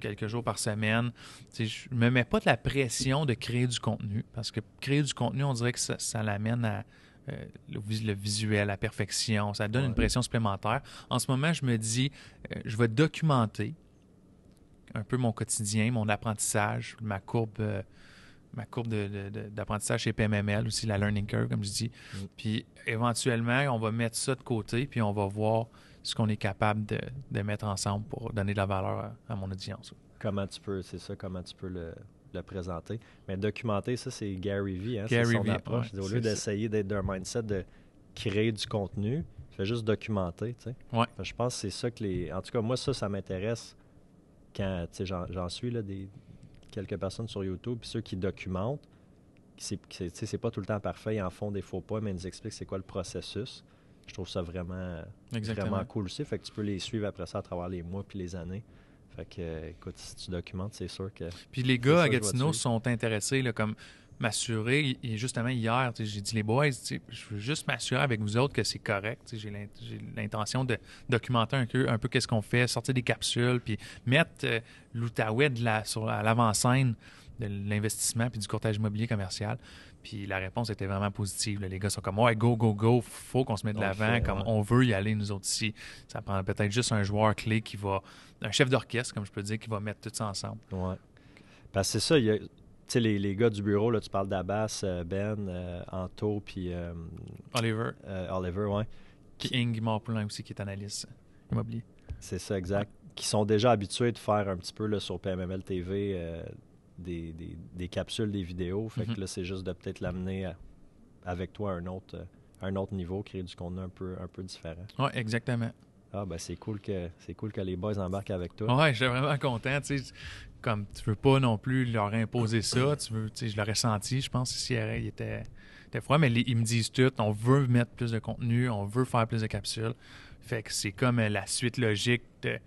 quelques jours par semaine. Je ne me mets pas de la pression de créer du contenu. Parce que créer du contenu, on dirait que ça l'amène à le visuel, la perfection. Ça donne une pression supplémentaire. En ce moment, je me dis, je vais documenter un peu mon quotidien, mon apprentissage, ma courbe d'apprentissage chez PMML, aussi la learning curve, comme je dis. Puis éventuellement, on va mettre ça de côté, puis on va voir ce qu'on est capable de mettre ensemble pour donner de la valeur à mon audience. Comment tu peux le présenter. Mais documenter, ça, c'est Gary Vee, Gary c'est son Vee, approche. Au lieu d'essayer d'être d'un mindset de créer du contenu, fais juste documenter, tu sais. Ouais. Je pense que c'est ça que En tout cas, moi, ça m'intéresse quand, tu sais, j'en suis, là, quelques personnes sur YouTube, puis ceux qui documentent, c'est pas tout le temps parfait, ils en font des faux pas, mais ils nous expliquent c'est quoi le processus. Je trouve ça vraiment cool aussi. Fait que tu peux les suivre après ça à travers les mois puis les années. Fait que, écoute, si tu documentes, c'est sûr que... Puis les gars à Gatineau sont intéressés, là, comme m'assurer, et justement hier, j'ai dit les boys, je veux juste m'assurer avec vous autres que c'est correct. J'ai l'intention de documenter un peu qu'est-ce qu'on fait, sortir des capsules, puis mettre l'Outaouais à l'avant-scène de l'investissement puis du courtage immobilier commercial. Puis la réponse était vraiment positive. Là. Les gars sont comme « Ouais, go, faut qu'on se mette de l'avant, on veut y aller, nous autres ici. » Ça prend peut-être juste un joueur clé un chef d'orchestre, comme je peux dire, qui va mettre tout ça ensemble. Ouais. Parce que c'est ça, il y a... Tu sais, les gars du bureau, là, tu parles d'Abbas, Ben, Anto, puis... Oliver. Oliver, oui. Ingy Marpoulin aussi, qui est analyste immobilier. C'est ça, exact. Ouais. Qui sont déjà habitués de faire un petit peu là, sur PMML TV des capsules, des vidéos. Fait que là, c'est juste de peut-être l'amener avec toi à un autre niveau, créer du contenu un peu différent. Oui, exactement. Ah, ben c'est cool que les boys embarquent avec toi. Ouais, j'étais vraiment content, tu sais. Comme tu veux pas non plus leur imposer ça, je l'aurais senti, je pense, ici, il était froid, mais ils me disent tout, on veut mettre plus de contenu, on veut faire plus de capsules. Fait que c'est comme la suite logique de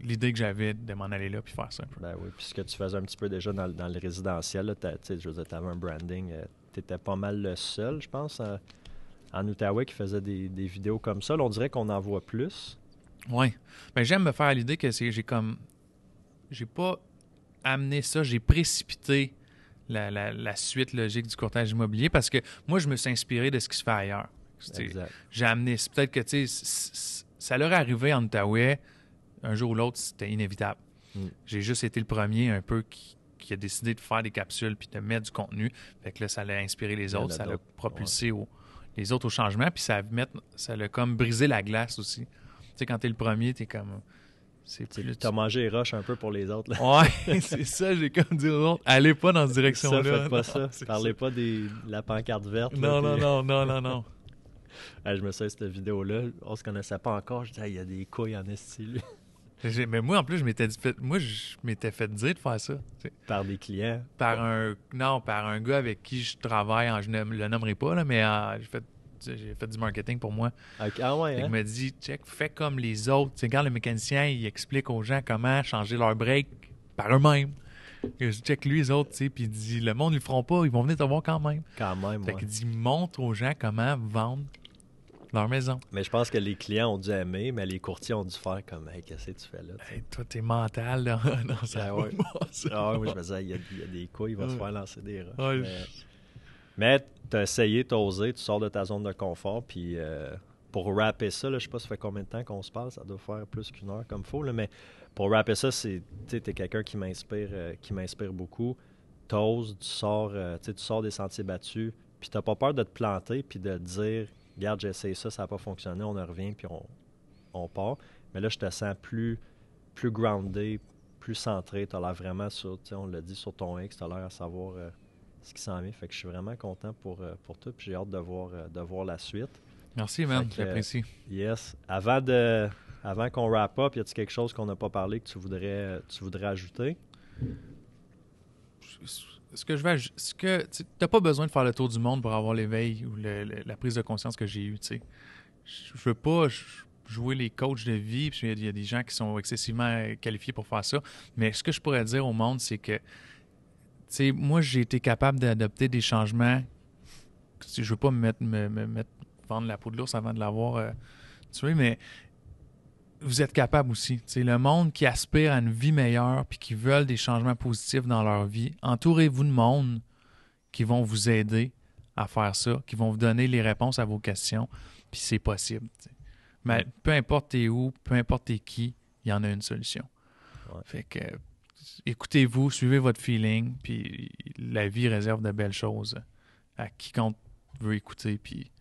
l'idée que j'avais de m'en aller là puis faire ça un peu. Ben oui, puis ce que tu faisais un petit peu déjà dans le résidentiel, tu avais un branding, tu étais pas mal le seul, je pense, en Outaouais qui faisait des vidéos comme ça. Là, on dirait qu'on en voit plus. Oui. Ben, j'aime me faire l'idée que j'ai pas amené ça, j'ai précipité la suite logique du courtage immobilier parce que moi, je me suis inspiré de ce qui se fait ailleurs. Exact. J'ai amené... Peut-être que, tu sais, ça leur est arrivé en Outaouais, un jour ou l'autre, c'était inévitable. J'ai juste été le premier un peu qui a décidé de faire des capsules puis de mettre du contenu. Fait que là, ça l'a inspiré les autres, ça l'a propulsé les autres au changement, puis ça l'a comme brisé la glace aussi. Tu sais, quand t'es le premier, t'es comme... T'as mangé les roches un peu pour les autres. Là. Ouais, c'est ça, j'ai comme dit aux autres, allez pas dans cette direction-là. Ça, faites pas ça. Parlez pas de la pancarte verte. Non. Je me souviens de cette vidéo-là, on se connaissait pas encore, je disais, il y a des couilles en esti, lui. Mais moi, en plus, je m'étais fait dire de faire ça. T'sais. Par des clients? Par un gars avec qui je travaille, je ne le nommerai pas, là, mais j'ai fait j'ai fait du marketing pour moi. OK. Ah ouais, Il hein? me dit, check, fais comme les autres. Tu sais, quand le mécanicien, il explique aux gens comment changer leur break par eux-mêmes. Je check lui, les autres, tu sais, puis il dit, le monde, ils le feront pas, ils vont venir te voir quand même. Quand même, Fait ouais. qu'il dit, montre aux gens comment vendre leur maison. Mais je pense que les clients ont dû aimer, mais les courtiers ont dû faire comme, hey, qu'est-ce que tu fais là? tu sais? Hey, toi, t'es mental dans ça. Ah ouais. Ah ouais, moi, je me disais, il y a des couilles, il va se faire lancer des roches. Ouais, Mais t'as essayé, t'as osé, tu sors de ta zone de confort, puis pour rapper ça, là, je sais pas ça fait combien de temps qu'on se parle, ça doit faire plus qu'une heure comme faut, là, mais pour rapper ça, c'est, tu sais, t'es quelqu'un qui m'inspire beaucoup. T'oses, tu sors des sentiers battus, puis t'as pas peur de te planter, puis de te dire, regarde, j'ai essayé ça, ça n'a pas fonctionné, on en revient, puis on part. Mais là, je te sens plus groundé, plus centré, t'as l'air vraiment sur, tu sais, on l'a dit, sur ton X, t'as l'air à savoir ce qui s'en vient. Fait que je suis vraiment content pour tout, puis j'ai hâte de voir la suite. Merci, man, Fait que, j'apprécie. Yes. Avant qu'on wrap up, y a-t-il quelque chose qu'on n'a pas parlé que tu voudrais ajouter? T'as pas besoin de faire le tour du monde pour avoir l'éveil ou la prise de conscience que j'ai eue, tu sais. Je veux pas jouer les coachs de vie, puis il y a des gens qui sont excessivement qualifiés pour faire ça, mais ce que je pourrais dire au monde, c'est que, tu sais, moi, j'ai été capable d'adopter des changements. Je veux pas me mettre vendre la peau de l'ours avant de l'avoir tué, mais vous êtes capable aussi. T'sais, le monde qui aspire à une vie meilleure puis qui veulent des changements positifs dans leur vie, entourez-vous de monde qui vont vous aider à faire ça, qui vont vous donner les réponses à vos questions, puis c'est possible. T'sais. Mais peu importe t'es où, peu importe t'es qui, il y en a une solution. Ouais. Fait que écoutez-vous, suivez votre feeling, puis la vie réserve de belles choses à quiconque veut écouter, puis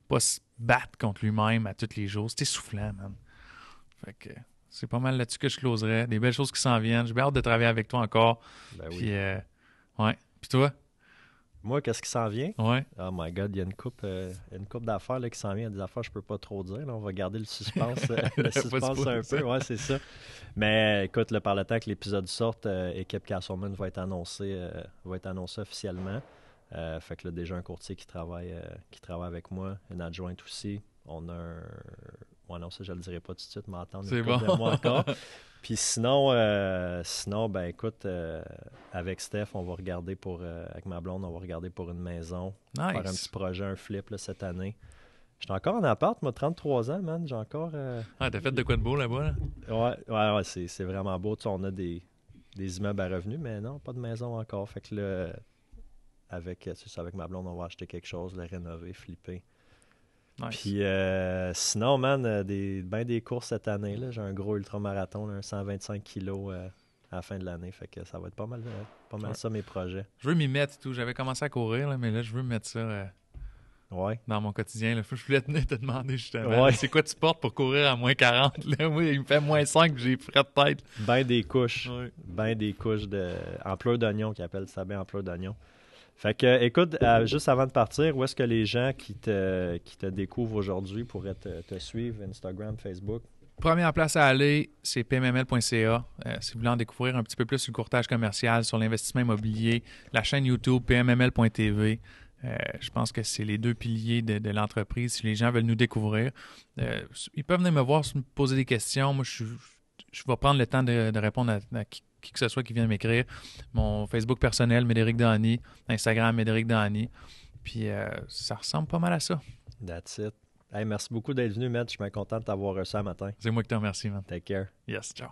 pas se battre contre lui-même à tous les jours. C'est essoufflant, man. Fait que c'est pas mal là-dessus que je closerais. Des belles choses qui s'en viennent. J'ai bien hâte de travailler avec toi encore. Ben oui. Puis, ouais. Puis toi? Moi, qu'est-ce qui s'en vient? Ouais. Oh my God, il y a une coupe d'affaires là, qui s'en vient. Il y a des affaires que je peux pas trop dire. Là. On va garder le suspense, un peu. Ouais, c'est ça. Mais écoute, là, par le temps que l'épisode sorte, Équipe Castleman va être annoncé officiellement. Fait que là, déjà un courtier qui travaille avec moi, une adjointe aussi. On a un... Ouais, non, ça, je le dirai pas tout de suite, mais attendre C'est une couple bon. de mois encore. Puis sinon, ben écoute, avec Steph, on va regarder avec ma blonde, on va regarder pour une maison. Nice. Faire un petit projet, un flip là, cette année. J'étais encore en appart, moi, 33 ans, man. J'ai encore... Ah, t'as fait de quoi de beau là-bas, là? Ouais, c'est vraiment beau. Tu sais, on a des immeubles à revenus, mais non, pas de maison encore. Fait que là, avec ma blonde, on va acheter quelque chose, le rénover, flipper. Nice. Puis sinon, man, des courses cette année. Là. J'ai un gros ultramarathon, là, un 125 kilos à la fin de l'année. Fait que ça va être pas mal Ouais. ça, mes projets. Je veux m'y mettre et tout. J'avais commencé à courir, là, mais là, je veux mettre ça Ouais. dans mon quotidien. Là. Je voulais te demander justement, Ouais. là, c'est quoi tu portes pour courir à moins 40? Là? Oui, il me fait moins 5 j'ai frais de tête. Ben des couches. Ouais. Ben des couches en pleurs d'oignon, qu'ils appellent ça bien en pleurs d'oignon. Fait que, écoute, juste avant de partir, où est-ce que les gens qui te découvrent aujourd'hui pourraient te suivre, Instagram, Facebook? Première place à aller, c'est pmml.ca. Si vous voulez en découvrir un petit peu plus sur le courtage commercial, sur l'investissement immobilier, la chaîne YouTube pmml.tv. Je pense que c'est les deux piliers de l'entreprise. Si les gens veulent nous découvrir, ils peuvent venir me voir, me poser des questions. Moi, je vais prendre le temps de répondre à qui que ce soit qui vient m'écrire. Mon Facebook personnel, Médéric Dany. Instagram, Médéric Dany. Puis ça ressemble pas mal à ça. That's it. Hey, merci beaucoup d'être venu, Matt. Je suis bien content de t'avoir reçu ce matin. C'est moi qui te remercie, man. Take care. Yes, ciao.